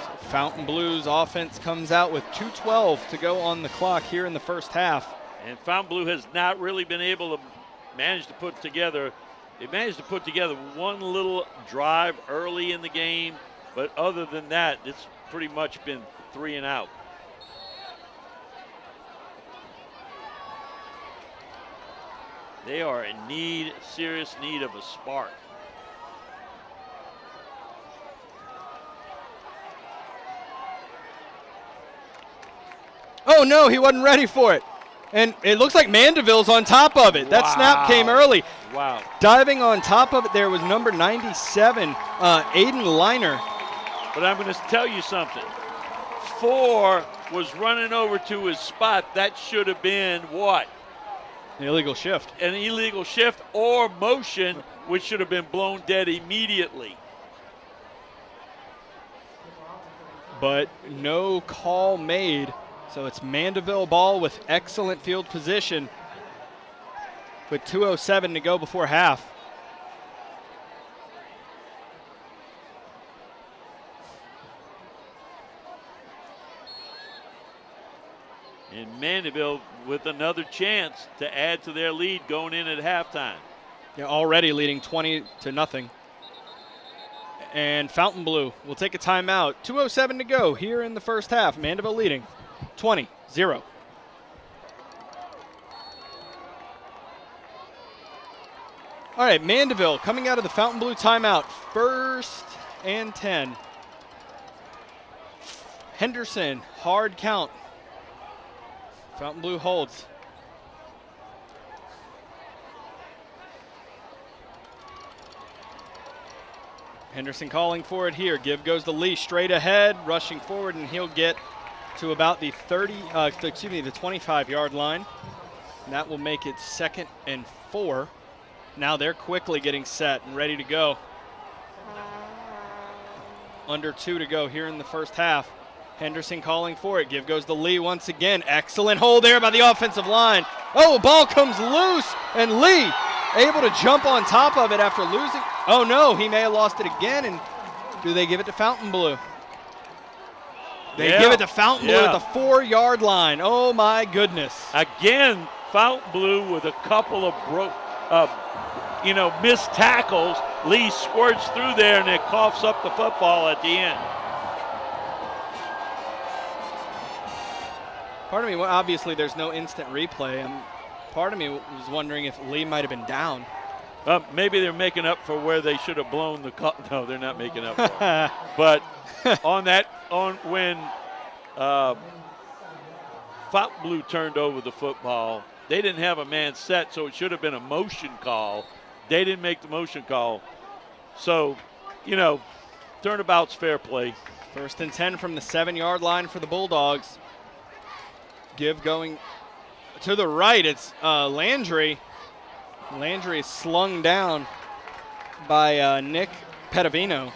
So Fountainebleau's offense comes out with 2:12 to go on the clock here in the first half. And Fountainebleau has not really been able to manage to put together. They managed to put together one little drive early in the game, but other than that, it's pretty much been 3 and out. They are in serious need of a spark. Oh no, he wasn't ready for it. And it looks like Mandeville's on top of it. That snap came early. Wow. Diving on top of it there was number 97, Aiden Liner. But I'm going to tell you something. 4 was running over to his spot. That should have been what? An illegal shift. An illegal shift or motion, which should have been blown dead immediately. But no call made. So it's Mandeville ball with excellent field position with 2:07 to go before half. And Mandeville with another chance to add to their lead going in at halftime. Yeah, already leading 20-0. And Fountainebleau will take a timeout. 2:07 to go here in the first half. Mandeville leading 20-0. All right, Mandeville coming out of the Fountainebleau timeout. 1st and 10. Henderson, hard count. Fountainebleau holds. Henderson calling for it here. Give goes to Lee straight ahead, rushing forward, and he'll get to about the 25-yard line. And that will make it 2nd and 4. Now they're quickly getting set and ready to go. Under 2 to go here in the first half. Henderson calling for it. Give goes to Lee once again. Excellent hold there by the offensive line. Oh, ball comes loose, and Lee able to jump on top of it after losing. Oh no, he may have lost it again, and do they give it to Fountainebleau? They give it to Fountainebleau at the 4-yard line. Oh my goodness. Again, Fountainebleau with a couple of missed tackles. Lee squirts through there and it coughs up the football at the end. Part of me, well, obviously there's no instant replay. Part of me was wondering if Lee might have been down. Maybe they're making up for where they should have blown the call. No, they're not making up for it. But when Fountainebleau turned over the football, they didn't have a man set, so it should have been a motion call. They didn't make the motion call. So, turnabout's fair play. 1st and 10 from the 7-yard line for the Bulldogs. Give going to the right. It's Landry. Landry is slung down by Nick Pedavino.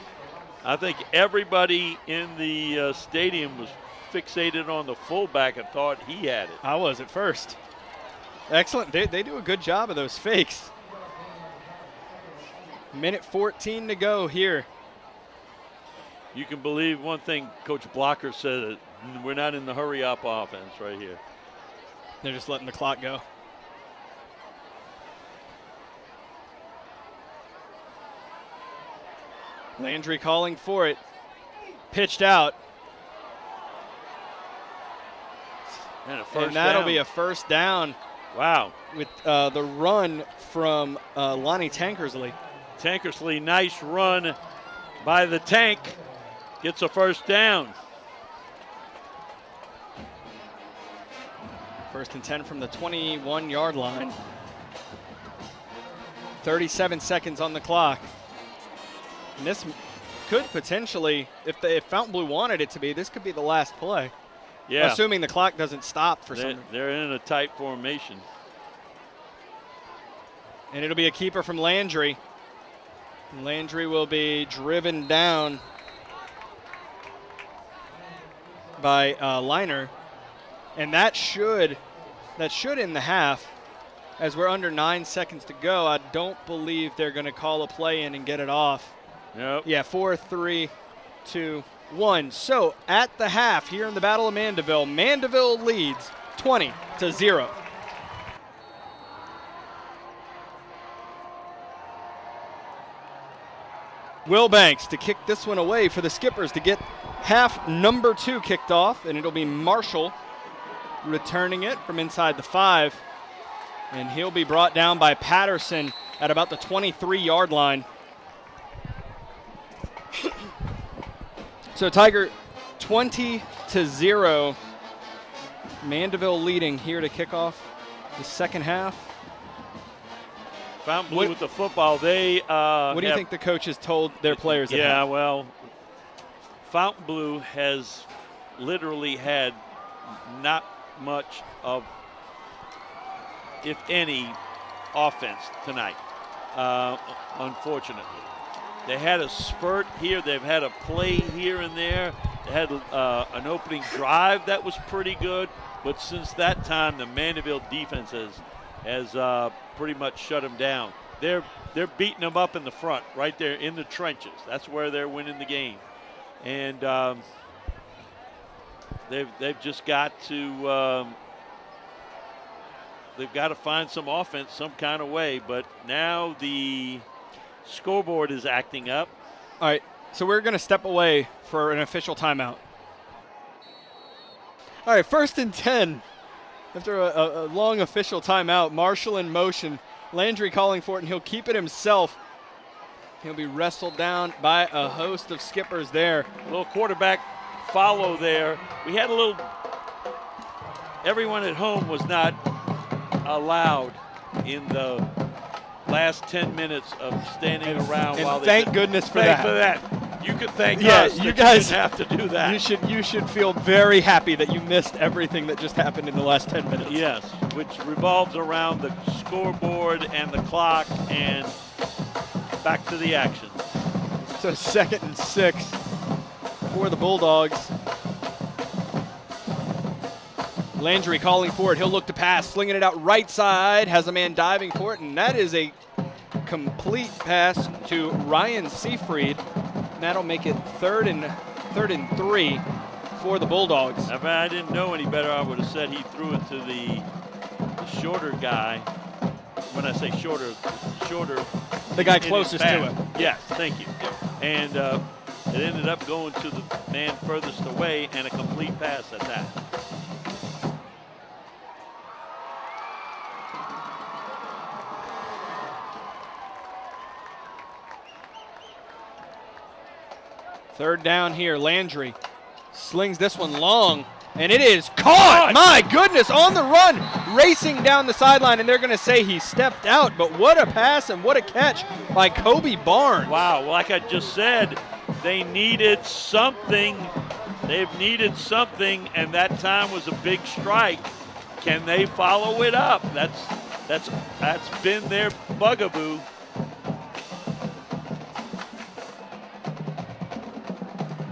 I think everybody in the stadium was fixated on the fullback and thought he had it. I was at first. Excellent. They do a good job of those fakes. Minute 14 to go here. You can believe one thing Coach Blocker said, we're not in the hurry-up offense right here. They're just letting the clock go. Landry calling for it. Pitched out. And that'll be a first down. Wow. With the run from Lonnie Tankersley. Tankersley, nice run by the tank. Gets a first down. 1st and 10 from the 21-yard line. 37 seconds on the clock. And this could potentially, if Fountainebleau wanted it to be, this could be the last play. Yeah. Assuming the clock doesn't stop for some reason. They're in a tight formation. And it'll be a keeper from Landry. Landry will be driven down by Liner. And that should end the half. As we're under 9 seconds to go, I don't believe they're going to call a play in and get it off. Nope. Yeah, 4, 3, 2, 1. So at the half here in the Battle of Mandeville, Mandeville leads 20-0. Will Banks to kick this one away for the Skippers to get half number 2 kicked off, and it'll be Marshall returning it from inside the 5. And he'll be brought down by Patterson at about the 23-yard line. So Tiger, 20-0. Mandeville leading here to kick off the second half. Fountainebleau with the football. They what do you think the coaches told their players? Yeah, well, Fountainebleau has literally had not much of, if any, offense tonight, unfortunately. They had a spurt here. They've had a play here and there. They had an opening drive that was pretty good. But since that time, the Mandeville defense has pretty much shut them down. They're beating them up in the front, right there in the trenches. That's where they're winning the game. And they've just got to they've got to find some offense some kind of way. But now the scoreboard is acting up. All right, so we're going to step away for an official timeout. All right, 1st and 10. After a long official timeout, Marshall in motion. Landry calling for it, and he'll keep it himself. He'll be wrestled down by a host of Skippers there. A little quarterback follow there. We had a little, everyone at home was not allowed in the last 10 minutes of standing around and while they thank goodness for that. You can thank Yeah, us. you that guys you didn't have to do that. You should feel very happy that you missed everything that just happened in the last 10 minutes. Yes, which revolves around the scoreboard and the clock, and back to the action. So 2nd and 6 for the Bulldogs. Landry calling for it. He'll look to pass, slinging it out right side, has a man diving for it, and that is a complete pass to Ryan Seafried. And that'll make it third and 3 for the Bulldogs. If I didn't know any better, I would have said he threw it to the shorter guy. When I say shorter, The guy in his closest to path. him. Yes, thank you. And it ended up going to the man furthest away, and a complete pass at that. Third down here, Landry slings this one long, and it is caught! My goodness, on the run, racing down the sideline, and they're going to say he stepped out, but what a pass and what a catch by Kobe Barnes. Wow, like I just said, they needed something. They've needed something, and that time was a big strike. Can they follow it up? That's been their bugaboo.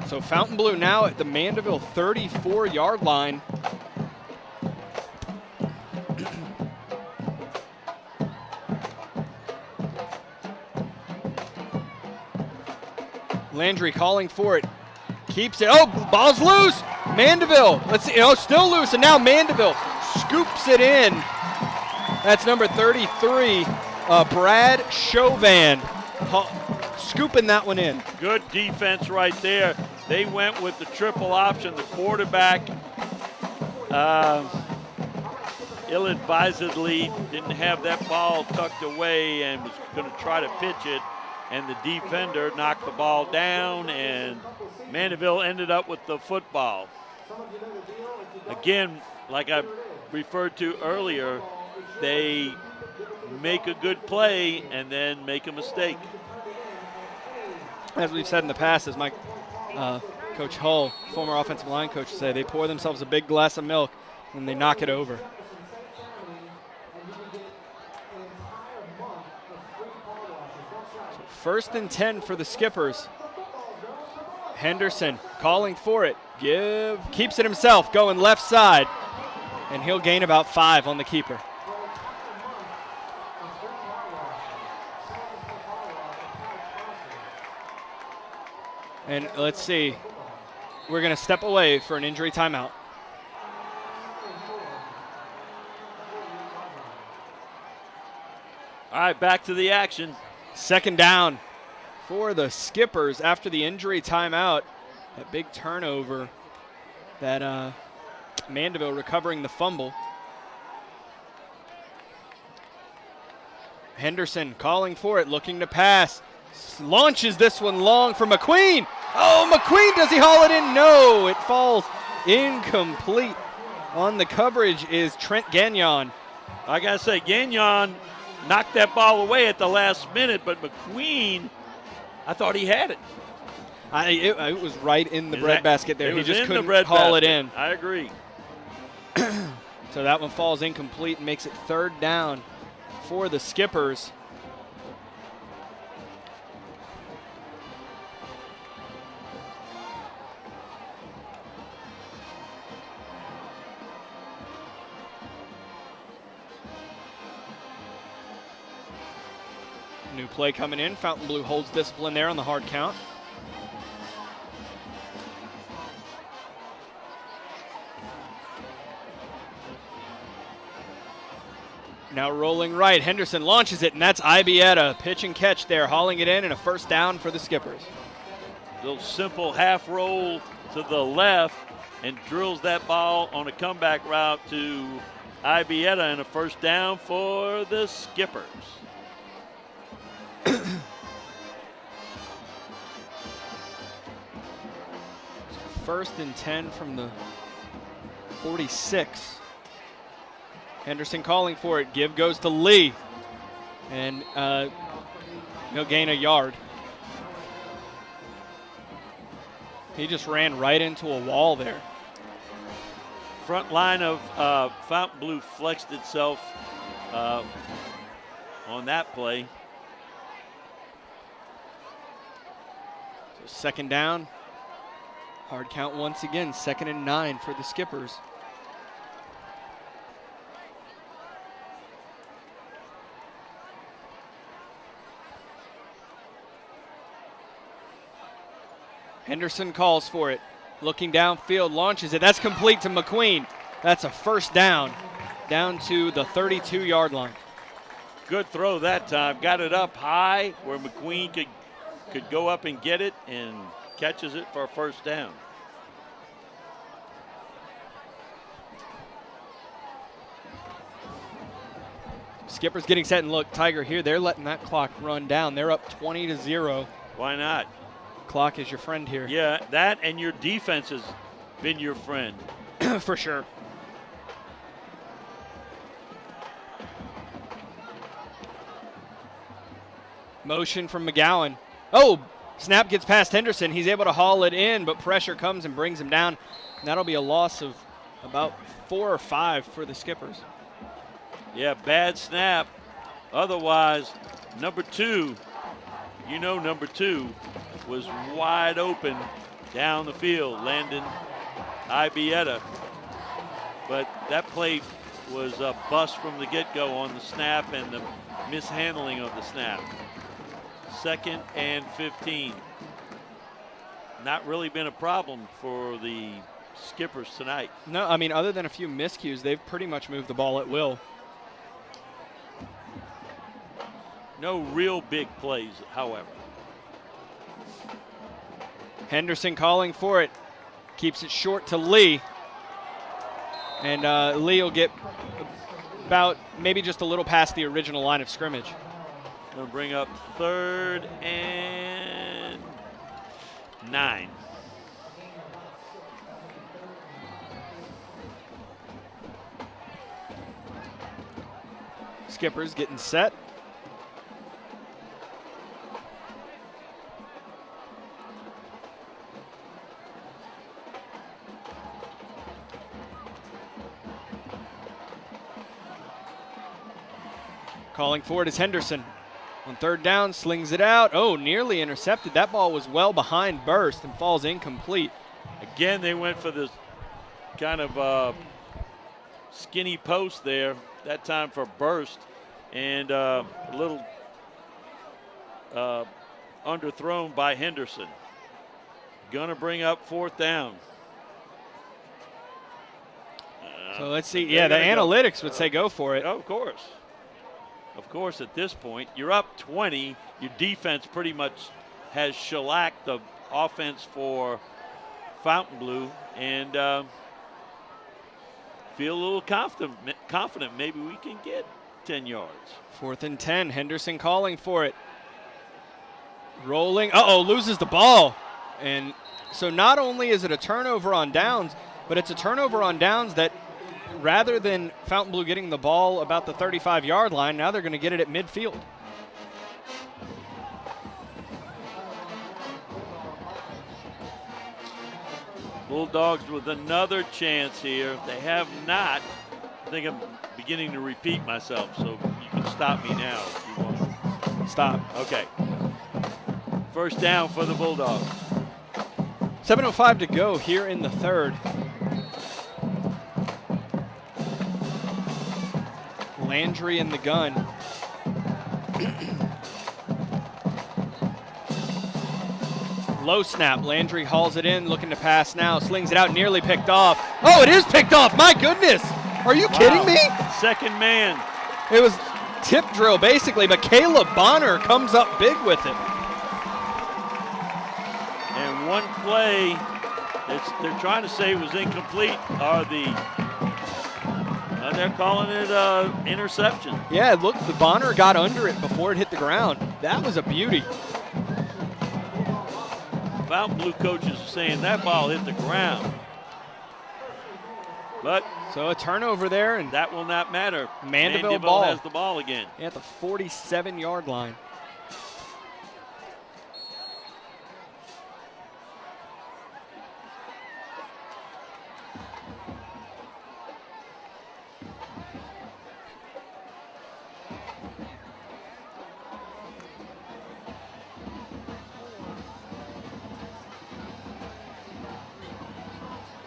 So Fountainebleau now at the Mandeville 34-yard line. Landry calling for it. Keeps it. Oh, ball's loose. Mandeville. Let's see. Oh, still loose. And now Mandeville scoops it in. That's number 33, Brad Chauvin. Scooping that one in. Good defense right there. They went with the triple option. The quarterback ill-advisedly didn't have that ball tucked away and was going to try to pitch it, and the defender knocked the ball down, and Mandeville ended up with the football. Again, like I referred to earlier, they make a good play and then make a mistake. As we've said in the past, as my Coach Hull, former offensive line coach, say, they pour themselves a big glass of milk and they knock it over. So 1st and 10 for the Skippers. Henderson calling for it. Keeps it himself, going left side, and he'll gain about 5 on the keeper. And let's see, we're going to step away for an injury timeout. All right, back to the action. 2nd down for the Skippers after the injury timeout. That big turnover, that Mandeville recovering the fumble. Henderson calling for it, looking to pass. Launches this one long for McQueen. Oh, McQueen, does he haul it in? No, it falls incomplete. On the coverage is Trent Gagnon. I got to say, Gagnon knocked that ball away at the last minute, but McQueen, I thought he had it. It was right in the breadbasket there. He just couldn't haul it in. I agree. So that one falls incomplete and makes it 3rd down for the Skippers. New play coming in. Fountainebleau holds discipline there on the hard count. Now rolling right. Henderson launches it, and that's Ibieta. Pitch and catch there, hauling it in, and a 1st down for the Skippers. Little simple half roll to the left and drills that ball on a comeback route to Ibieta, and a 1st down for the Skippers. 1st and 10 from the 46. Henderson calling for it. Give goes to Lee. and he'll gain a yard. He just ran right into a wall there. Front line of Fountainebleau flexed itself on that play. So second down. Hard count once again, 2nd and 9 for the Skippers. Henderson calls for it. Looking downfield, launches it. That's complete to McQueen. That's a first down to the 32-yard line. Good throw that time. Got it up high where McQueen could go up and get it, and catches it for a first down. Skipper's getting set, and look, Tiger here, they're letting that clock run down. They're up 20-0. Why not? Clock is your friend here. Yeah, that and your defense has been your friend. For sure. Motion from McGowan. Oh, snap gets past Henderson. He's able to haul it in, but pressure comes and brings him down. And that'll be a loss of about 4 or 5 for the Skippers. Yeah, bad snap. Otherwise, number 2, number 2 was wide open down the field, Landon Ibieta. But that play was a bust from the get-go on the snap and the mishandling of the snap. 2nd and 15. Not really been a problem for the Skippers tonight. No, I mean, other than a few miscues, they've pretty much moved the ball at will. No real big plays, however. Henderson calling for it. Keeps it short to Lee. And Lee will get about maybe just a little past the original line of scrimmage. Going to bring up 3rd and 9. Skipper's getting set. Calling for it is Henderson. On 3rd down, slings it out. Oh, nearly intercepted. That ball was well behind Burst and falls incomplete. Again, they went for this kind of skinny post there, that time for Burst, and a little underthrown by Henderson. Gonna bring up 4th down. So let's see. Yeah, the analytics would say go for it. Of course. Of course, at this point, you're up 20. Your defense pretty much has shellacked the offense for Fountainebleau, and feel a little confident maybe we can get 10 yards. 4th and 10. Henderson calling for it. Rolling. Uh-oh, loses the ball. And so not only is it a turnover on downs, but it's a turnover on downs that rather than Fountainebleau getting the ball about the 35-yard line, now they're going to get it at midfield. Bulldogs with another chance here. They have not. I think I'm beginning to repeat myself, so you can stop me now if you want. Stop. Okay. First down for the Bulldogs. 7:05 to go here in the 3rd. Landry in the gun. Low snap. Landry hauls it in, looking to pass now. Slings it out, nearly picked off. Oh, it is picked off. My goodness. Are you kidding me? 2nd man. It was tip drill, basically, but Caleb Bonner comes up big with it. And one play they're trying to say was incomplete are they're calling it interception. Yeah, look, the Bonner got under it before it hit the ground. That was a beauty. Fountainebleau coaches are saying that ball hit the ground. But So a turnover there, and that will not matter. Mandeville ball. has the ball again. at the 47-yard line.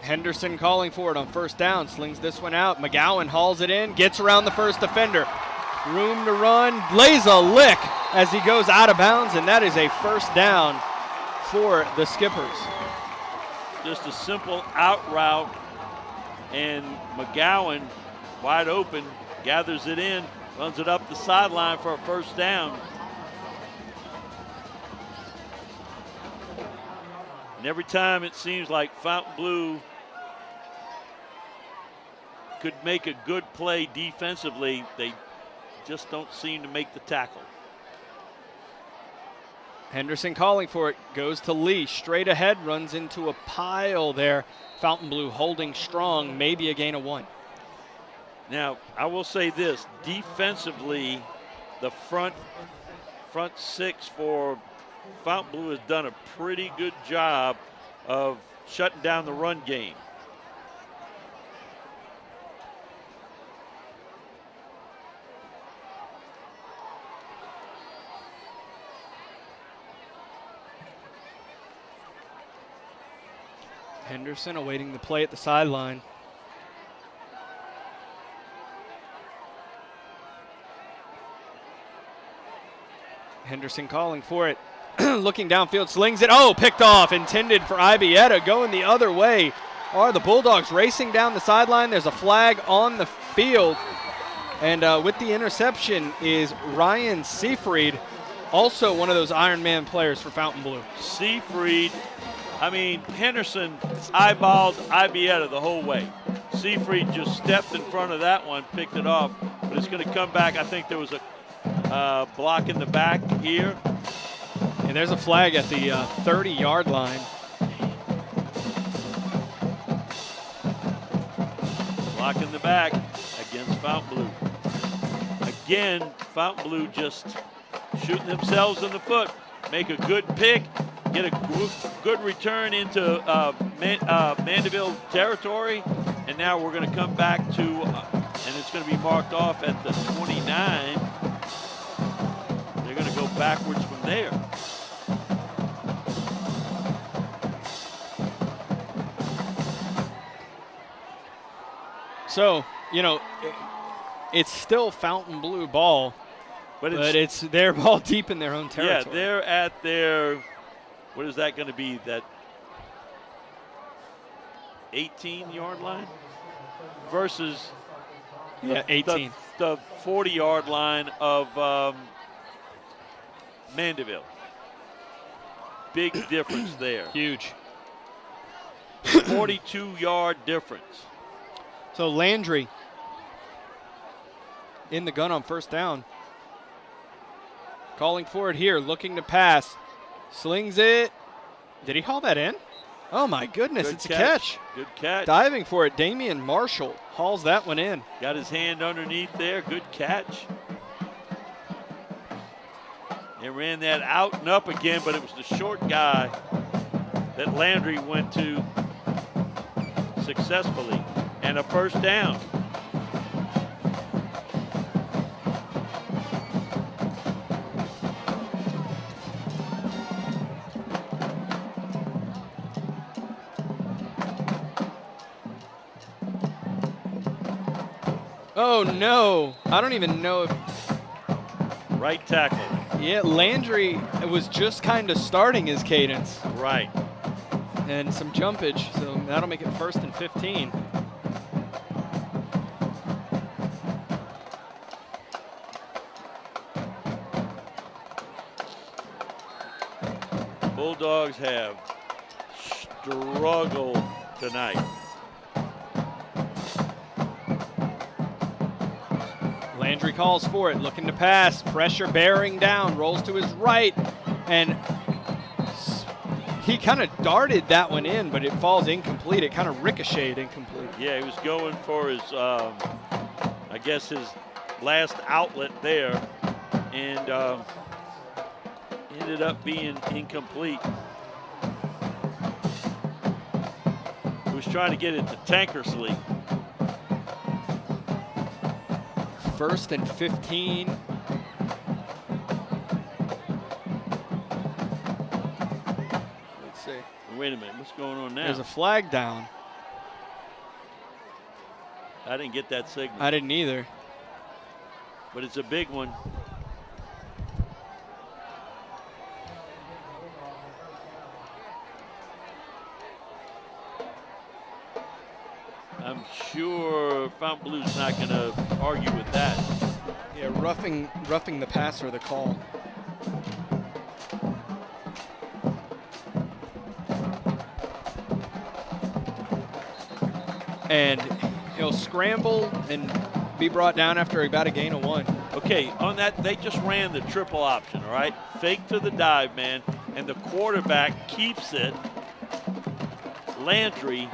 Henderson calling for it on first down, slings this one out. McGowan hauls it in, gets around the first defender. Room to run, lays a lick as he goes out of bounds, and that is a first down for the Skippers. Just a simple out route, and McGowan, wide open, gathers it in, runs it up the sideline for a first down. And every time it seems like Fountainebleau could make a good play defensively, they just don't seem to make the tackle. Henderson calling for it, goes to Lee, straight ahead, runs into a pile there. Fountainebleau holding strong, maybe a gain of 1. Now, I will say this, defensively, the front six for Fountainebleau has done a pretty good job of shutting down the run game. Henderson awaiting the play at the sideline. Henderson calling for it. Looking downfield, slings it. Oh, picked off, intended for Ibieta. Going the other way are the Bulldogs racing down the sideline. There's a flag on the field. And with the interception is Ryan Seafried, also one of those Iron Man players for Fountainebleau. Seafried, I mean, Henderson eyeballed Ibieta the whole way. Seafried just stepped in front of that one, picked it off, but it's going to come back. I think there was a block in the back here. And there's a flag at the 30-yard line. Block in the back against Fountainebleau. Again, Fountainebleau just shooting themselves in the foot. Make a good pick, get a good return into Mandeville territory, and now we're going to come back to, and it's going to be marked off at the 29. They're going to go backwards from there. So, you know, it's still Fountainebleau ball, but it's their ball deep in their own territory. Yeah, they're at their, what is that going to be, that 18-yard line versus 18. the 40-yard line of Mandeville. Big difference there. Huge. 42-yard difference. So Landry in the gun on first down. Calling for it here, looking to pass. Slings it. Did he haul that in? Oh my goodness, Good it's a catch. Good catch. Diving for it, Damian Marshall hauls that one in. Got his hand underneath there. Good catch. They ran that out and up again, but it was the short guy that Landry went to successfully. And a first down. Oh no, I don't even know if, Right tackle. yeah, Landry was just kind of starting his cadence Right. and some jumpage, so that'll make it 1st and 15. Bulldogs have struggled tonight. Landry calls for it, looking to pass, pressure bearing down, rolls to his right, and he kind of darted that one in, but it falls incomplete. It kind of ricocheted incomplete. Yeah, he was going for his, I guess his last outlet there, and ended up being incomplete. He was trying to get it to Tankersley. 1st and 15. Let's see. Wait a minute, what's going on now? There's a flag down. I didn't get that signal. I didn't either. But it's a big one. I'm sure Fountainebleau's not going to argue with that. Yeah, roughing the passer, the call. And he'll scramble and be brought down after about a gain of 1. Okay, on that, they just ran the triple option, all right? Fake to the dive man, and the quarterback keeps it, Landry,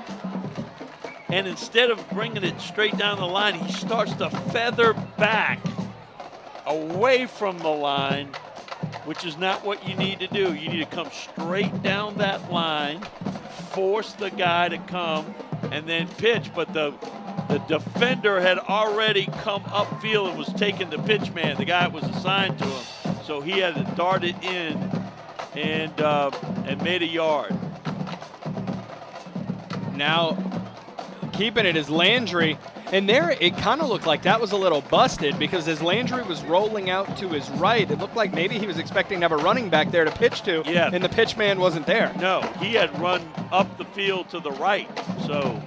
and instead of bringing it straight down the line, he starts to feather back away from the line, which is not what you need to do. You need to come straight down that line, force the guy to come, and then pitch. But the defender had already come upfield and was taking the pitch man, the guy that was assigned to him. So he had to dart it in and made a yard. Now keeping it is Landry. And there it kind of looked like that was a little busted, because as Landry was rolling out to his right, it looked like maybe he was expecting to have a running back there to pitch to, yeah, and the pitch man wasn't there. No, he had run up the field to the right. So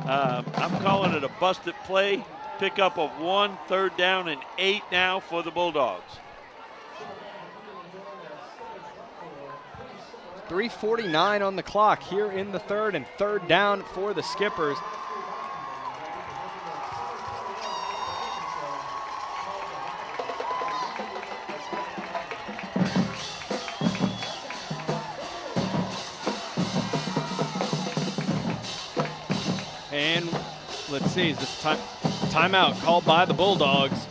I'm calling it a busted play. Pickup of 1, 3rd down and 8 now for the Bulldogs. 3:49 on the clock here in the 3rd, and 3rd down for the Skippers. And let's see, is this timeout called by the Bulldogs?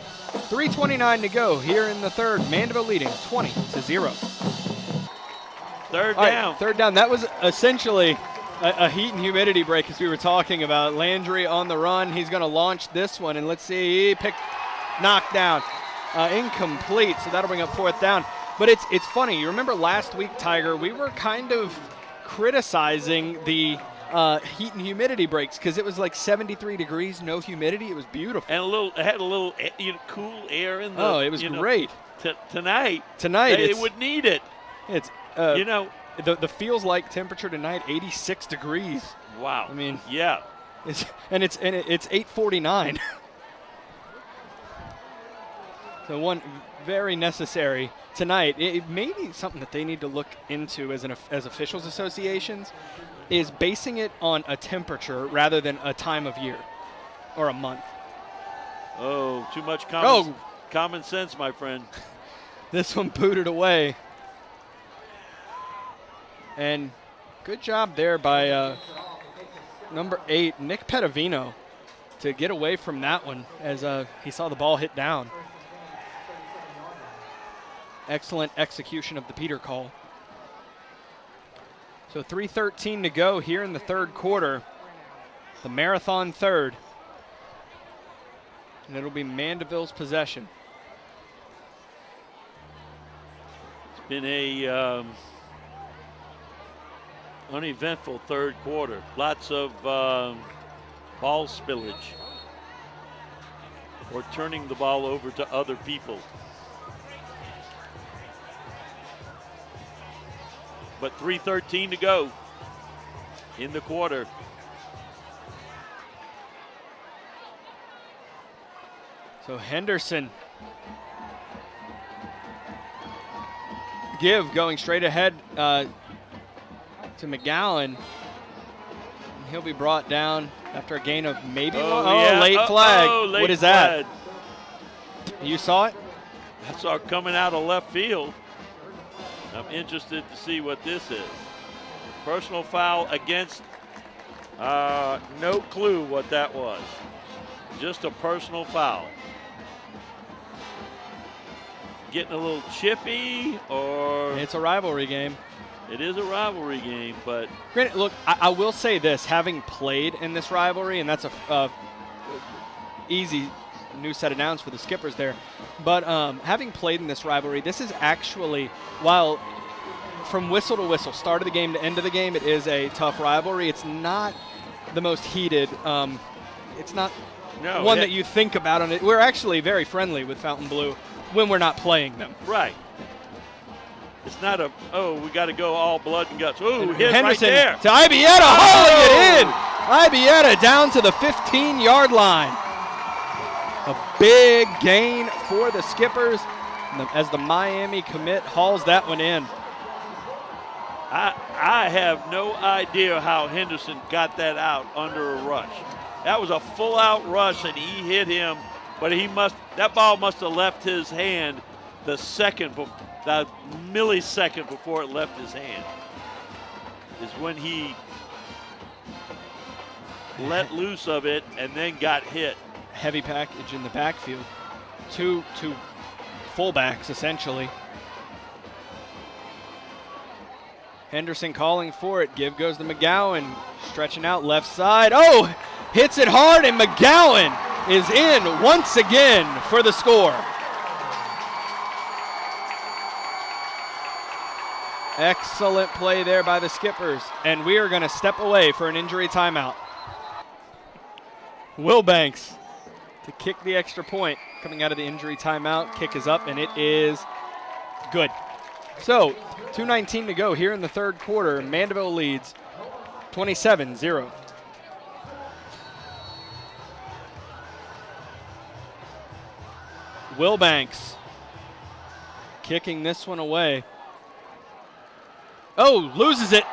3:29 to go here in the 3rd. Mandeville leading 20-0. 3rd All right, down. 3rd down. That was essentially a heat and humidity break, as we were talking about. Landry on the run. He's going to launch this one, and let's see, knocked down, incomplete. So that'll bring up 4th down. But it's funny. You remember last week, Tiger, we were kind of criticizing the heat and humidity breaks because it was like 73 degrees, no humidity. It was beautiful. And it had a little cool air in the. Oh, it was great. Tonight, it would need it. It's the feels like temperature tonight 86 degrees. Wow. I mean, yeah. It's 8:49. So one very necessary tonight. It may be something that they need to look into as officials associations, is basing it on a temperature rather than a time of year or a month. Oh, too much common sense, my friend. This one booted away. And good job there by number 8, Nick Pedavino, to get away from that one as he saw the ball hit down. Excellent execution of the Peter call. So 3:13 to go here in the 3rd quarter. The marathon 3rd. And it'll be Mandeville's possession. It's been a uneventful 3rd quarter. Lots of ball spillage or turning the ball over to other people. But 3:13 to go in the quarter. So Henderson going straight ahead to McGowan. He'll be brought down after a gain of maybe late flag. What is that? You saw it? I saw it coming out of left field. I'm interested to see what this is. Personal foul against, no clue what that was. Just a personal foul. Getting a little chippy, or It's a rivalry game. it is a rivalry game, but Granted, look, I will say this, having played in this rivalry, and that's a easy new set of downs for the Skippers there, but having played in this rivalry, this is actually, while from whistle to whistle, start of the game to end of the game, it is a tough rivalry. It's not the most heated. It's not one that you think about on it. We're actually very friendly with Fountainebleau when we're not playing them. right. It's not a, we got to go all blood and guts. Ooh, hit Henderson right there. to Ibieta, hauling it in. Ibieta down to the 15-yard line. A big gain for the Skippers as the Miami commit hauls that one in. I have no idea how Henderson got that out under a rush. That was a full-out rush, and he hit him, but that ball must have left his hand the millisecond before it left his hand. Is when he let loose of it and then got hit. Heavy package in the backfield. Two fullbacks, essentially. Henderson calling for it. Give goes to McGowan. Stretching out left side. Oh, hits it hard, and McGowan is in once again for the score. Excellent play there by the Skippers, and we are going to step away for an injury timeout. Will Banks to kick the extra point coming out of the injury timeout. Kick is up, and it is good. So, 2:19 to go here in the third quarter. Mandeville leads 27-0. Will Banks kicking this one away. Oh, loses it.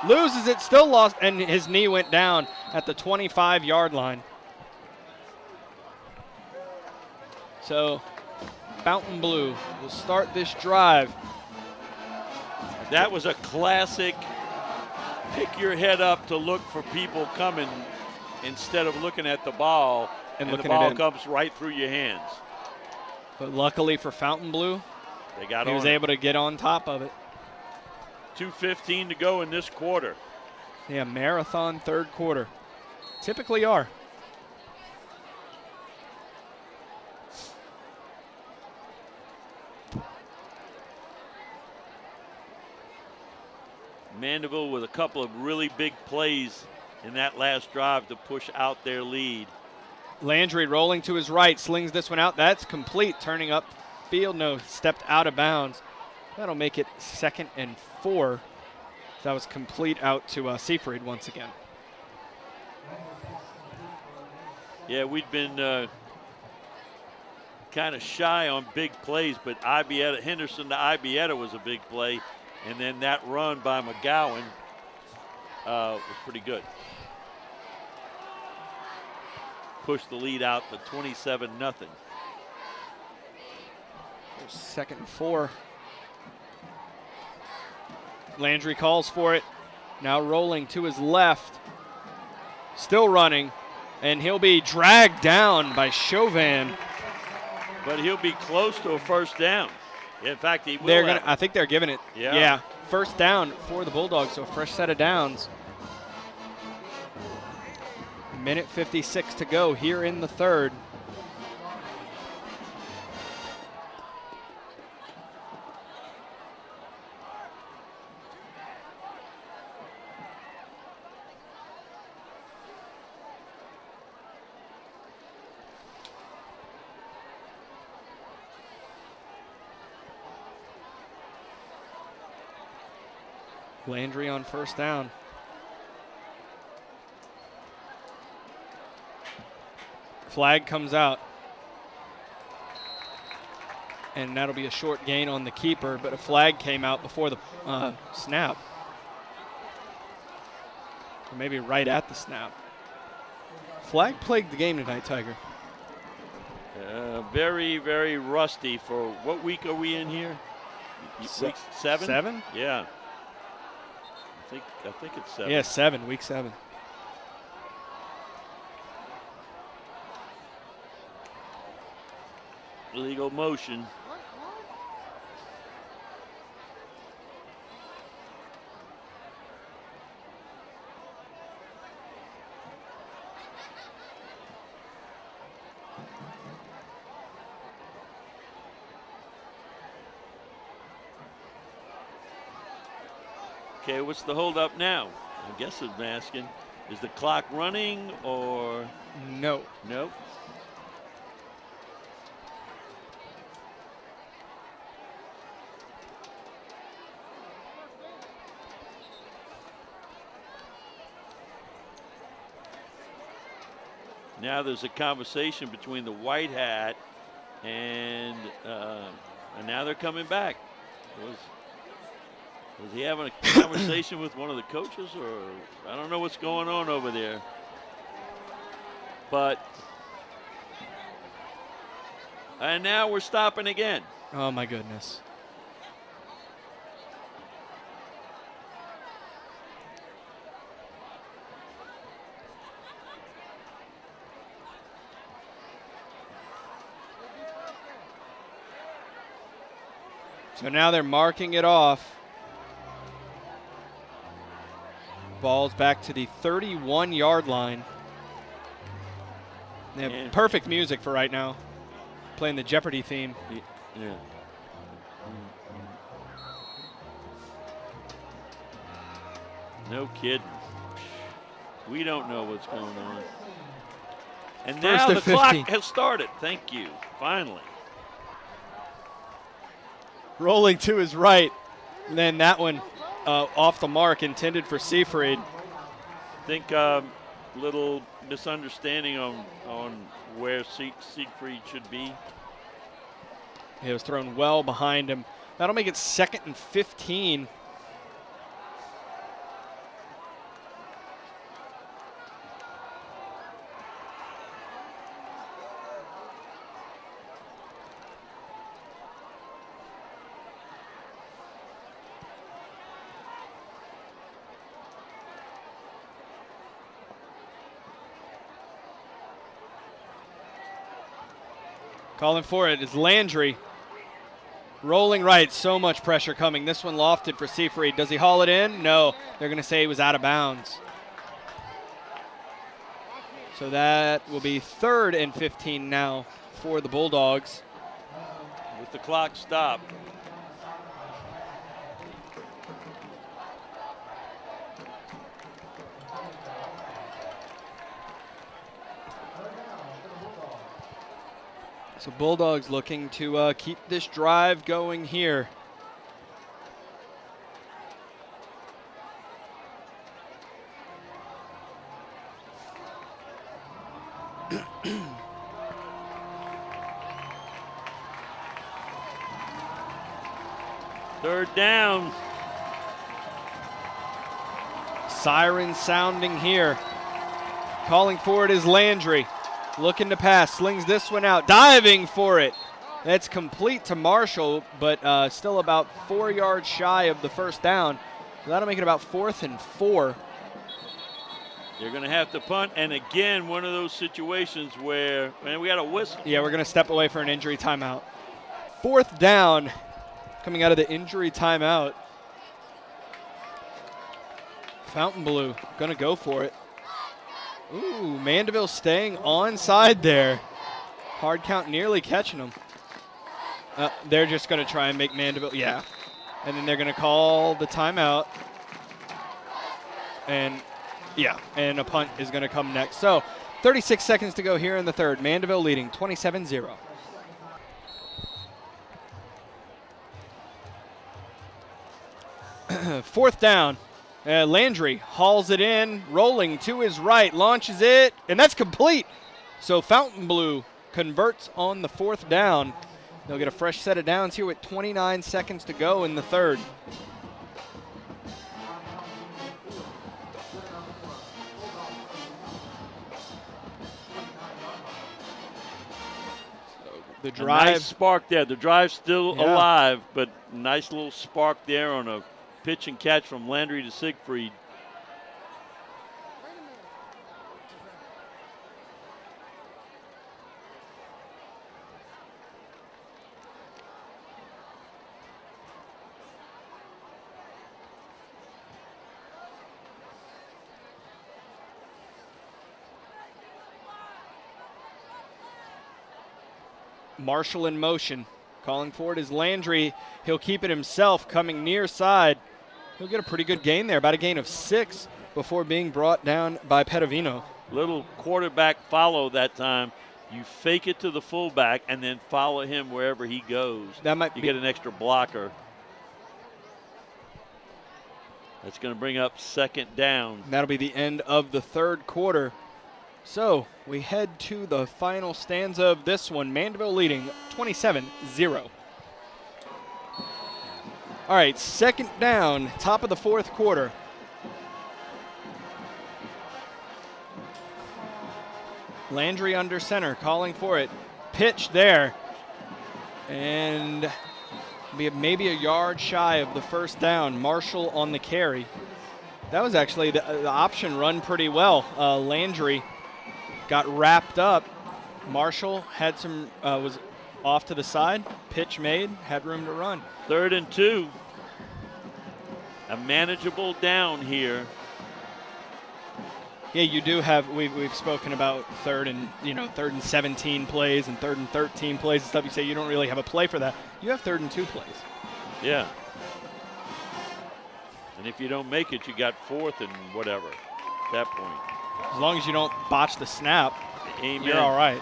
Loses it, still lost, and his knee went down at the 25-yard line. So, Fountainebleau will start this drive. That was a classic pick your head up to look for people coming instead of looking at the ball, and the ball comes right through your hands. But luckily for Fountainebleau, he was able to get on top of it. 2:15 to go in this quarter. Yeah, marathon third quarter. Typically are. Mandeville with a couple of really big plays in that last drive to push out their lead. Landry rolling to his right, slings this one out. That's complete, turning up field. No, stepped out of bounds. That'll make it 2nd and 4. That was complete out to Seafried once again. Yeah, we'd been kind of shy on big plays, but Henderson to Ibieta was a big play, and then that run by McGowan was pretty good. Pushed the lead out to 27-0. 2nd and 4. Landry calls for it. Now rolling to his left. Still running. And he'll be dragged down by Chauvin. But he'll be close to a first down. In fact, he will. I think they're giving it. Yeah. First down for the Bulldogs, so a fresh set of downs. 1:56 to go here in the third. Landry on first down. Flag comes out. And that'll be a short gain on the keeper, but a flag came out before the snap. Or maybe right at the snap. Flag plagued the game tonight, Tiger. Very, very rusty for what week are we in here? Week 7? 7? Yeah. I think it's 7. Yeah, 7, week 7. Illegal motion. Okay, what's the hold up now? I guess I'm asking, is the clock running or? No. Nope. Now there's a conversation between the white hat and now they're coming back. Was he having a conversation with one of the coaches, or I don't know what's going on over there. But and now we're stopping again. Oh my goodness. So now they're marking it off. Ball's back to the 31-yard line. They have perfect music for right now. Playing the Jeopardy theme. Yeah. No kidding. We don't know what's going on. And now the clock has started. Thank you. Finally. Rolling to his right. And then that one off the mark, intended for Seafried. I think little misunderstanding on where Siegfried should be. It was thrown well behind him. That'll make it 2nd and 15. Calling for it is Landry. Rolling right, so much pressure coming. This one lofted for Seafried. Does he haul it in? No, they're going to say he was out of bounds. So that will be 3rd and 15 now for the Bulldogs. With the clock stopped. So Bulldogs looking to keep this drive going here. Third down. Siren sounding here. Calling for it is Landry. Looking to pass, slings this one out, diving for it. That's complete to Marshall, but still about 4 yards shy of the first down. So that'll make it about 4th and 4. They're going to have to punt, and again, one of those situations where, man, we got a whistle. Yeah, we're going to step away for an injury timeout. 4th down, coming out of the injury timeout. Fountainebleau going to go for it. Ooh, Mandeville staying onside there. Hard count, nearly catching him. They're just going to try and make Mandeville, yeah. And then they're going to call the timeout. And, yeah, and a punt is going to come next. So, 36 seconds to go here in the third. Mandeville leading 27-0. Fourth down. Landry hauls it in, rolling to his right, launches it, and that's complete. So Fountainebleau converts on the 4th down. They'll get a fresh set of downs here with 29 seconds to go in the third. So the drive. A nice spark there. The drive's still alive, but nice little spark there on a pitch and catch from Landry to Siegfried. Marshall in motion. Calling for it is Landry. He'll keep it himself, coming near side. He'll get a pretty good gain there, about a gain of 6 before being brought down by Pedavino. Little quarterback follow that time. You fake it to the fullback and then follow him wherever he goes. That might you be get an extra blocker. That's going to bring up second down. That'll be the end of the third quarter. So we head to the final stanza of this one. Mandeville leading 27-0. All right, second down, top of the fourth quarter. Landry under center, calling for it. Pitch there. And maybe a yard shy of the first down. Marshall on the carry. That was actually the option run pretty well. Landry got wrapped up. Marshall had was off to the side. Pitch made, had room to run. 3rd and 2. A manageable down here. Yeah, you do have. We've spoken about third and 17 plays and 3rd and 13 plays and stuff. You say you don't really have a play for that. You have 3rd and 2 plays. Yeah. And if you don't make it, you got 4th and whatever at that point. As long as you don't botch the snap, Amen. You're all right.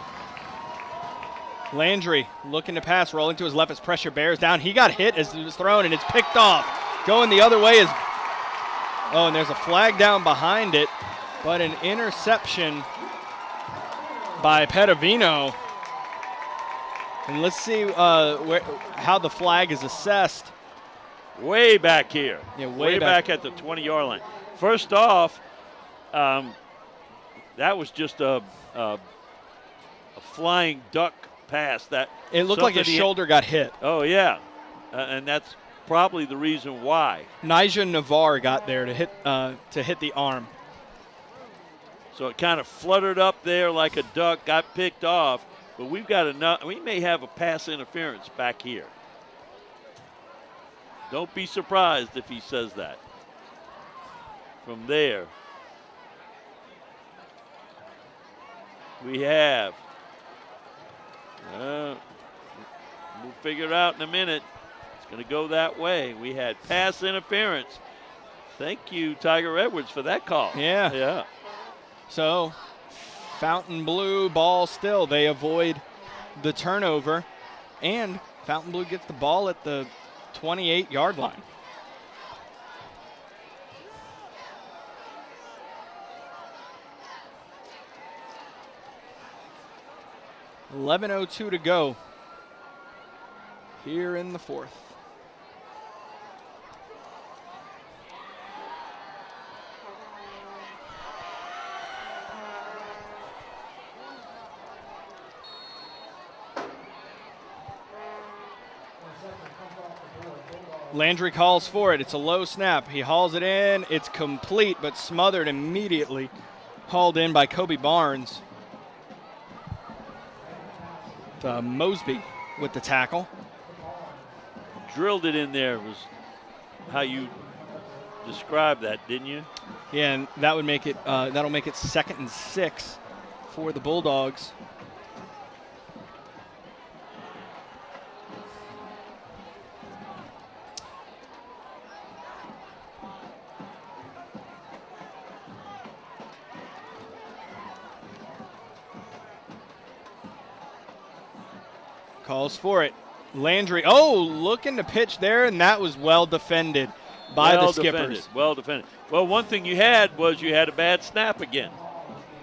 Landry looking to pass, rolling to his left as pressure bears down. He got hit as it was thrown, and it's picked off. Going the other way is, and there's a flag down behind it, but an interception by Pedavino. And let's see how the flag is assessed. Way back here. Yeah, way back at the 20-yard line. First off, that was just a flying duck pass. That it looked like his shoulder got hit. Oh yeah, and that's probably the reason why. Nigel Navarre got there to hit the arm. So it kind of fluttered up there like a duck, got picked off. But we've got enough. We may have a pass interference back here. Don't be surprised if he says that. From there, we have. We'll figure it out in a minute. It's going to go that way. We had pass interference. Thank you, Tiger Edwards, for that call. Yeah. Yeah. So, Fountainebleau ball still. They avoid the turnover, and Fountainebleau gets the ball at the 28-yard line. $11:02 to go here in the fourth. Landry calls for it. It's a low snap. He hauls it in. It's complete, but smothered immediately. Hauled in by Kobe Barnes. Mosby with the tackle. Drilled it in there was how you described that, didn't you? Yeah, and that would make it. That'll make it 2nd and 6 for the Bulldogs. Calls for it. Landry, looking to pitch there, and that was well defended by the Skippers. Well defended. Well, one thing you had a bad snap again,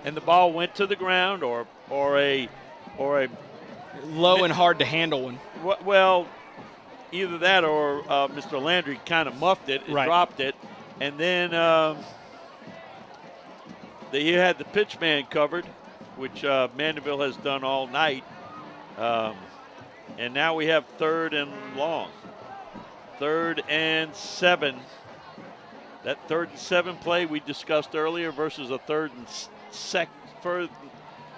and the ball went to the ground, or a low and hard to handle one. Well, either that or Mr. Landry kind of muffed it, and dropped it, and then he had the pitch man covered, which Mandeville has done all night. And now we have 3rd and long. 3rd and 7 That 3rd and 7 play we discussed earlier versus a 3rd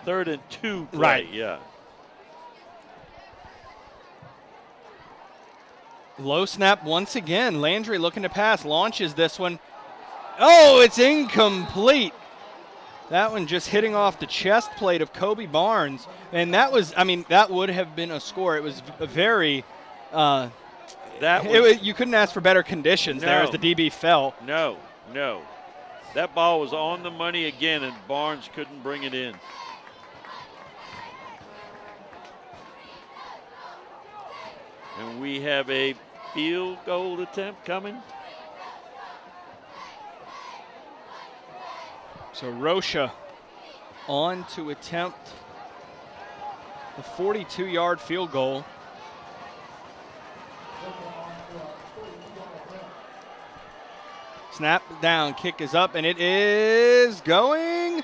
and 2 play. Right. Yeah. Low snap once again. Landry looking to pass, launches this one. Oh, it's incomplete. That one just hitting off the chest plate of Kobe Barnes. And that was, that would have been a score. It was a very, you couldn't ask for better conditions there as the DB fell. No. That ball was on the money again, and Barnes couldn't bring it in. And we have a field goal attempt coming. So Rocha on to attempt the 42-yard field goal. Snap down, kick is up, and it is going.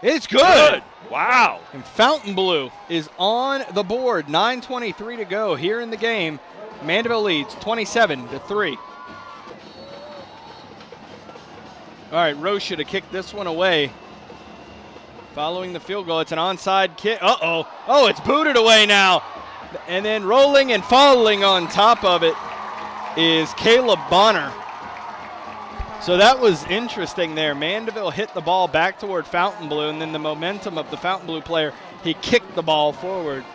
It's good. Wow. And Fountainebleau is on the board. 9:23 to go here in the game. Mandeville leads 27-3. All right, Rocha to kick this one away. Following the field goal, it's an onside kick. Oh, it's booted away now. And then rolling and falling on top of it is Caleb Bonner. So that was interesting there. Mandeville hit the ball back toward Fountainebleau, and then the momentum of the Fountainebleau player, he kicked the ball forward.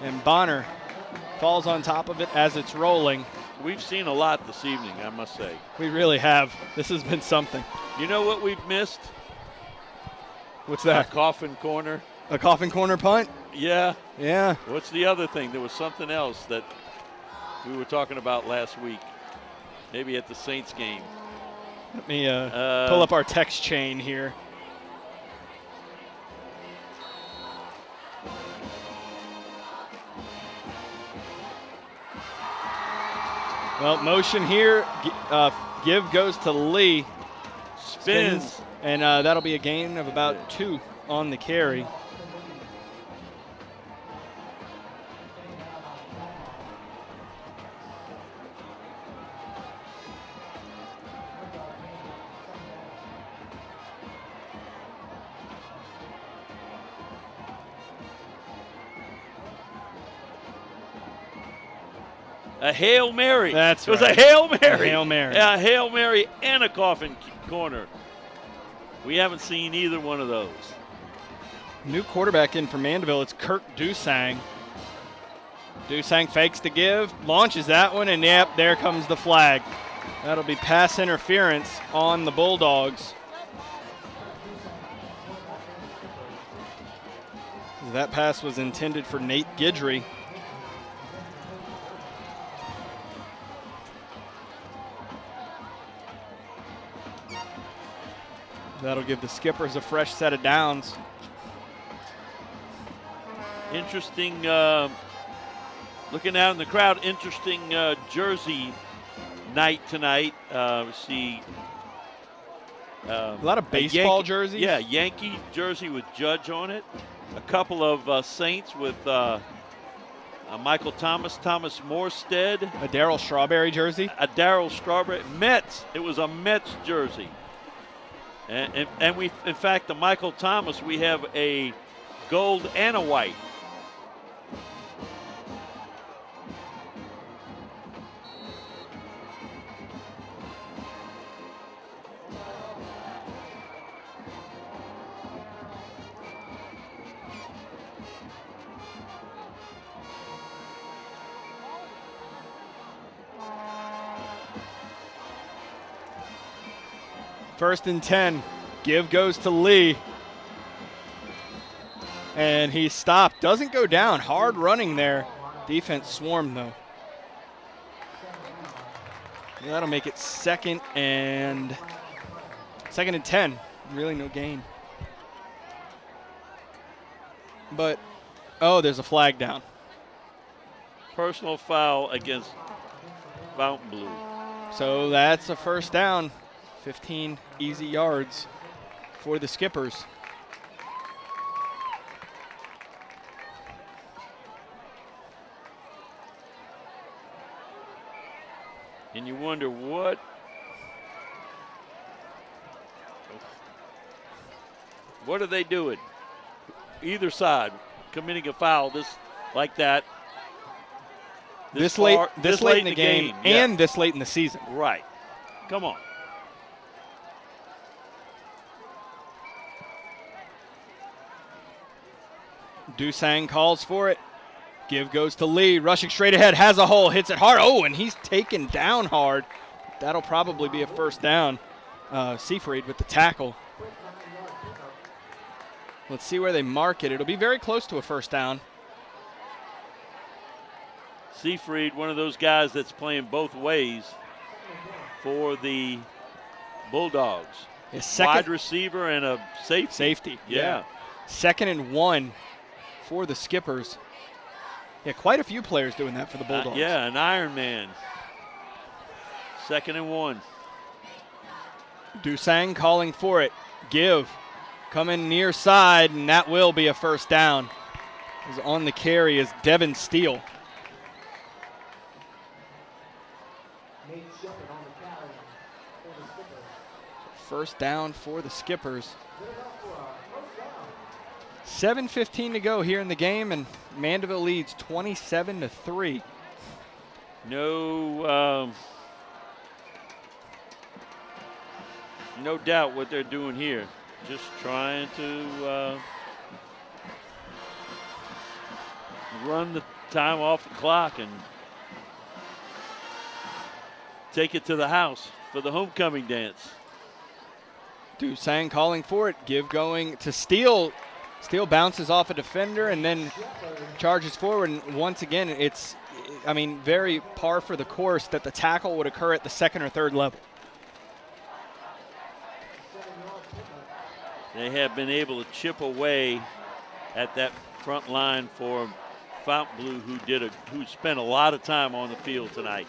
And Bonner falls on top of it as it's rolling. We've seen a lot this evening, I must say. We really have. This has been something. You know what we've missed? What's that? A coffin corner. A coffin corner punt? Yeah. Yeah. What's the other thing? There was something else that we were talking about last week, maybe at the Saints game. Let me pull up our text chain here. Well, motion here. Give goes to Lee. Spins. And that'll be a gain of about 2 on the carry. A Hail Mary. That's right. It was right. a Hail Mary. A Hail Mary. Yeah, a Hail Mary and a coffin corner. We haven't seen either one of those. New quarterback in for Mandeville. It's Kirk Dusang. Dusang fakes to give, launches that one, and yep, there comes the flag. That'll be pass interference on the Bulldogs. That pass was intended for Nate Guidry. That'll give the Skippers a fresh set of downs. Interesting, looking out in the crowd, interesting jersey night tonight. We see a lot of baseball jerseys. Yeah, Yankee jersey with Judge on it. A couple of Saints with Michael Thomas Morstead. A Darryl Strawberry jersey. A Darryl Strawberry. Mets. It was a Mets jersey. And we, in fact, the Michael Thomas, we have a gold and a white. First and 10. Give goes to Lee. And he stopped. Doesn't go down. Hard running there. Defense swarmed, though. That'll make it second and 10. Really no gain. But, there's a flag down. Personal foul against Fountainebleau. So that's a first down. 15 easy yards for the Skippers. And you wonder what What are they doing? Either side committing a foul like that. This late in the game yeah. and this late in the season. Right. Come on. Dusang calls for it. Give goes to Lee. Rushing straight ahead. Has a hole. Hits it hard. Oh, and he's taken down hard. That'll probably be a first down. Seafried with the tackle. Let's see where they mark it. It'll be very close to a first down. Seafried, one of those guys that's playing both ways for the Bulldogs. Wide receiver and a safety. Yeah. 2nd and 1 for the Skippers. Yeah, quite a few players doing that for the Bulldogs. Yeah, an Iron Man. 2nd and 1. Dusang calling for it. Give coming near side, and that will be a first down. Is on the carry is Devin Steele. First down for the Skippers. 7:15 to go here in the game, and Mandeville leads 27-3. No doubt what they're doing here. Just trying to run the time off the clock and take it to the house for the homecoming dance. Dusang calling for it. Give going to Steele. Steele bounces off a defender and then charges forward. And once again, it's, very par for the course that the tackle would occur at the 2nd or 3rd level. They have been able to chip away at that front line for Fountainebleau, who spent a lot of time on the field tonight.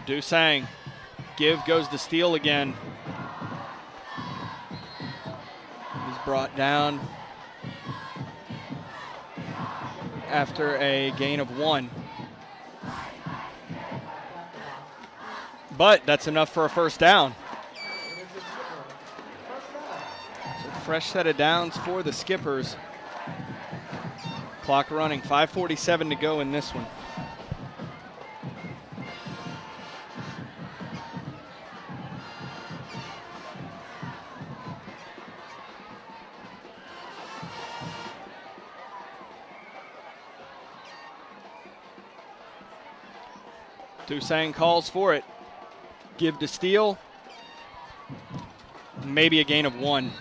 Dusang. Give goes to Steele again. He's brought down after a gain of 1. But that's enough for a first down. So fresh set of downs for the Skippers. Clock running, 5:47 to go in this one. Dusang calls for it. Give to Steele. Maybe a gain of 1.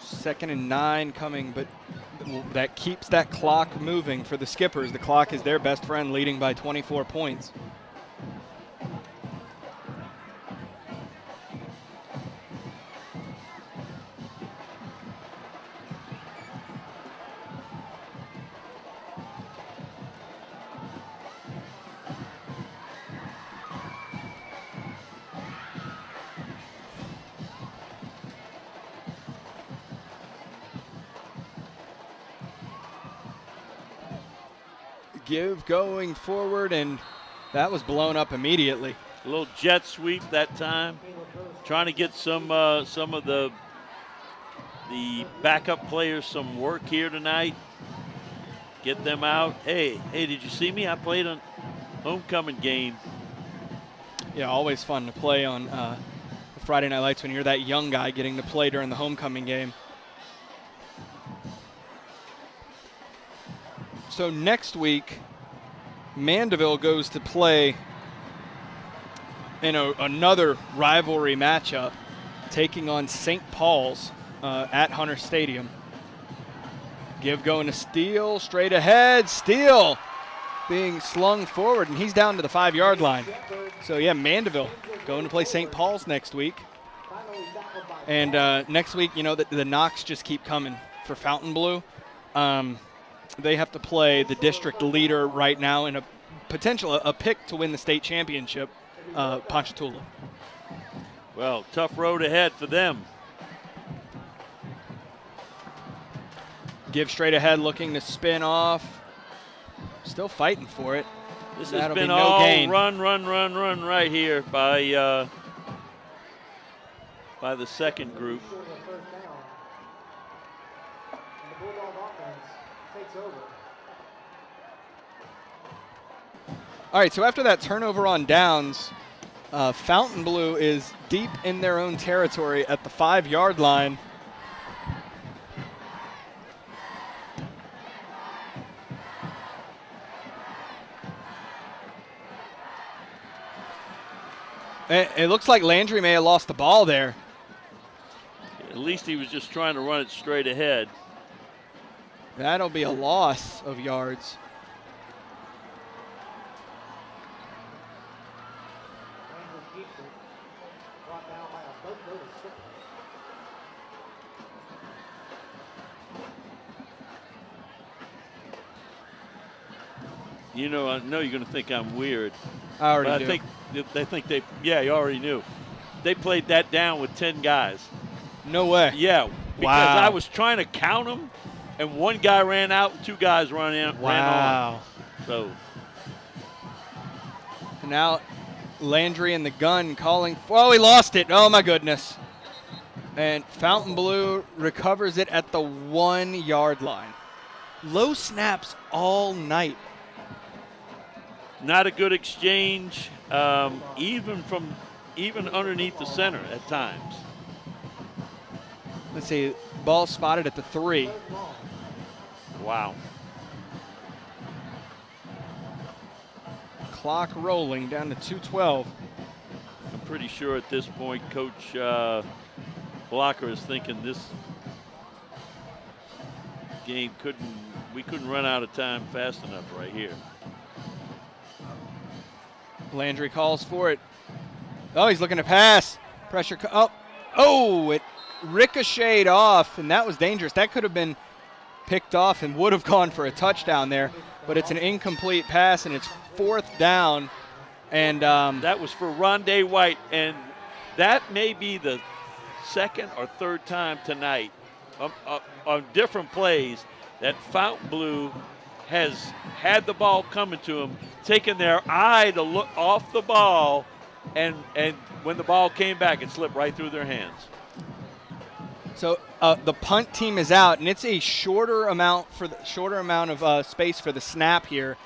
2nd and 9 coming, but that keeps that clock moving for the Skippers. The clock is their best friend, leading by 24 points. Give going forward, and that was blown up immediately. A little jet sweep that time, trying to get some of the backup players some work here tonight. Get them out. Hey, did you see me? I played a homecoming game. Yeah, always fun to play on Friday Night Lights when you're that young guy getting to play during the homecoming game. So next week, Mandeville goes to play in another rivalry matchup, taking on St. Paul's at Hunter Stadium. Give going to Steele, straight ahead. Steele being slung forward, and he's down to the 5-yard line. So, yeah, Mandeville going to play St. Paul's next week. And next week, the knocks just keep coming for Fountainebleau. They have to play the district leader right now in a potential, a pick to win the state championship, Ponchatoula. Well, tough road ahead for them. Give straight ahead, looking to spin off. Still fighting for it. This That'll has been be no all gain. run right here by the second group. All right, so after that turnover on downs, Fountainebleau is deep in their own territory at the 5-yard line. It looks like Landry may have lost the ball there. At least he was just trying to run it straight ahead. That'll be a loss of yards. You know, I know you're going to think I'm weird. I already but do. I think yeah, you already knew. They played that down with 10 guys. No way. Yeah, because Wow. I was trying to count them, and one guy ran out and 2 guys ran on. Wow. So And now Landry in the gun calling. Oh, he lost it. Oh, my goodness. And Fountainebleau recovers it at the 1-yard line. Low snaps all night. not a good exchange, even underneath the center at times. Let's see, ball spotted at the 3. Wow. Clock rolling down to 2:12. I'm pretty sure at this point, Coach Blocker is thinking this game we couldn't run out of time fast enough right here. Landry calls for it. Oh, he's looking to pass. Pressure. Oh, it ricocheted off, and that was dangerous. That could have been picked off and would have gone for a touchdown there, but it's an incomplete pass, and it's 4th down. And that was for Rondé White, and that may be the second or third time tonight on different plays that Fountainebleau has had the ball coming to him, taken their eye to look off the ball, and when the ball came back, it slipped right through their hands. So the punt team is out, and it's a shorter amount of space for the snap here.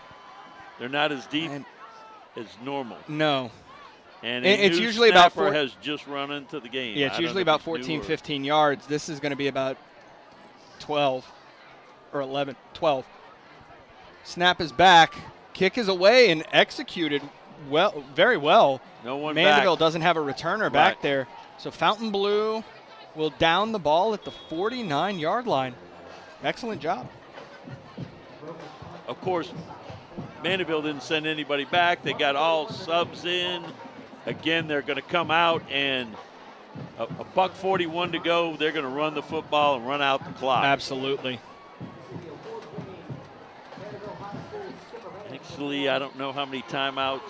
They're not as deep as normal. No. And it's usually about has just run into the game. Yeah, it's usually about 14, 15 yards. This is going to be about 12 or 11, 12. Snap is back. Kick is away and executed well, very well. No one Mandeville back. doesn't have a returner back there. So Fountainebleau will down the ball at the 49-yard line. Excellent job. Of course, Mandeville didn't send anybody back. They got all subs in. Again, they're going to come out, and a $1:41 to go. They're going to run the football and run out the clock. Absolutely. Actually, I don't know how many timeouts.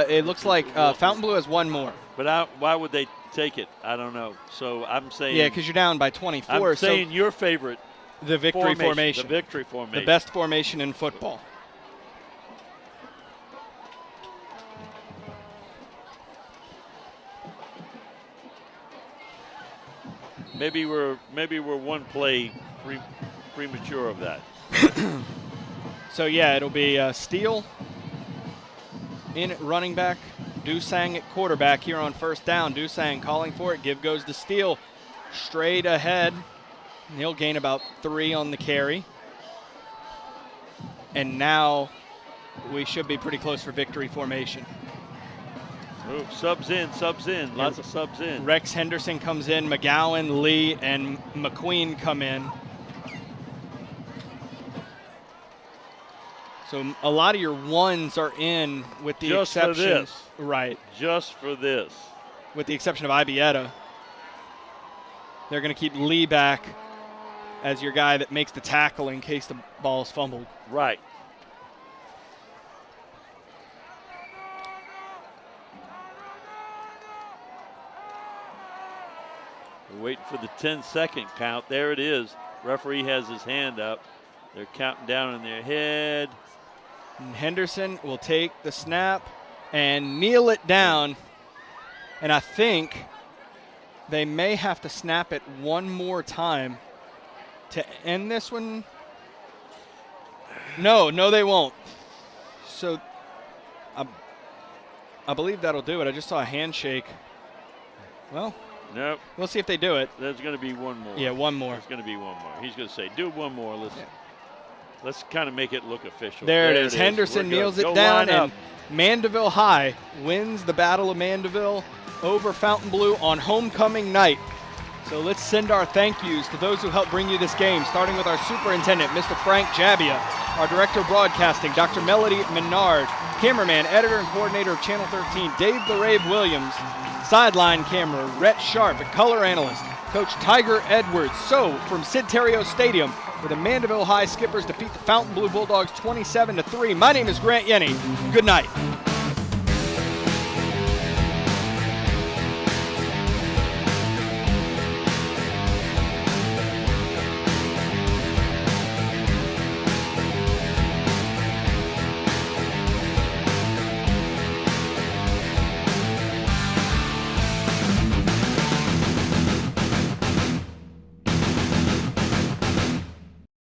It looks like Fountainebleau has one more. But why would they take it? I don't know. So I'm saying. Yeah, because you're down by 24. I'm saying your favorite. The victory formation. The victory formation. The best formation in football. Maybe we're one play premature of that. So yeah, it'll be Steele in at running back, Dusang at quarterback here on first down. Dusang calling for it. Give goes to Steele, straight ahead. He'll gain about 3 on the carry. And now we should be pretty close for victory formation. Oh, subs in, lots of subs in. Rex Henderson comes in, McGowan, Lee, and McQueen come in. So a lot of your ones are in with the Just exception. for this. Right. Just for this. With the exception of Ibieta. They're going to keep Lee back as your guy that makes the tackle in case the ball is fumbled. Right. We're waiting for the 10-second count. There it is. Referee has his hand up. They're counting down in their head. And Henderson will take the snap and kneel it down. And I think they may have to snap it one more time to end this one. No, they won't. So I believe that'll do it. I just saw a handshake. Well, nope. We'll see if they do it. There's going to be one more. Yeah, one more. There's going to be one more. He's going to say, do one more. Let's kind of make it look official. There it is. Henderson kneels it down, and Mandeville High wins the Battle of Mandeville over Fountainebleau on homecoming night. So let's send our thank yous to those who helped bring you this game, starting with our superintendent, Mr. Frank Jabbia, our director of broadcasting, Dr. Melody Menard, cameraman, editor, and coordinator of Channel 13, Dave the Rave Williams, sideline camera, Rhett Sharp, color analyst, Coach Tiger Edwards. So, from Sid Terrio Stadium, where the Mandeville High Skippers defeat the Fountainebleau Bulldogs 27-3, my name is Grant Yenny. Good night.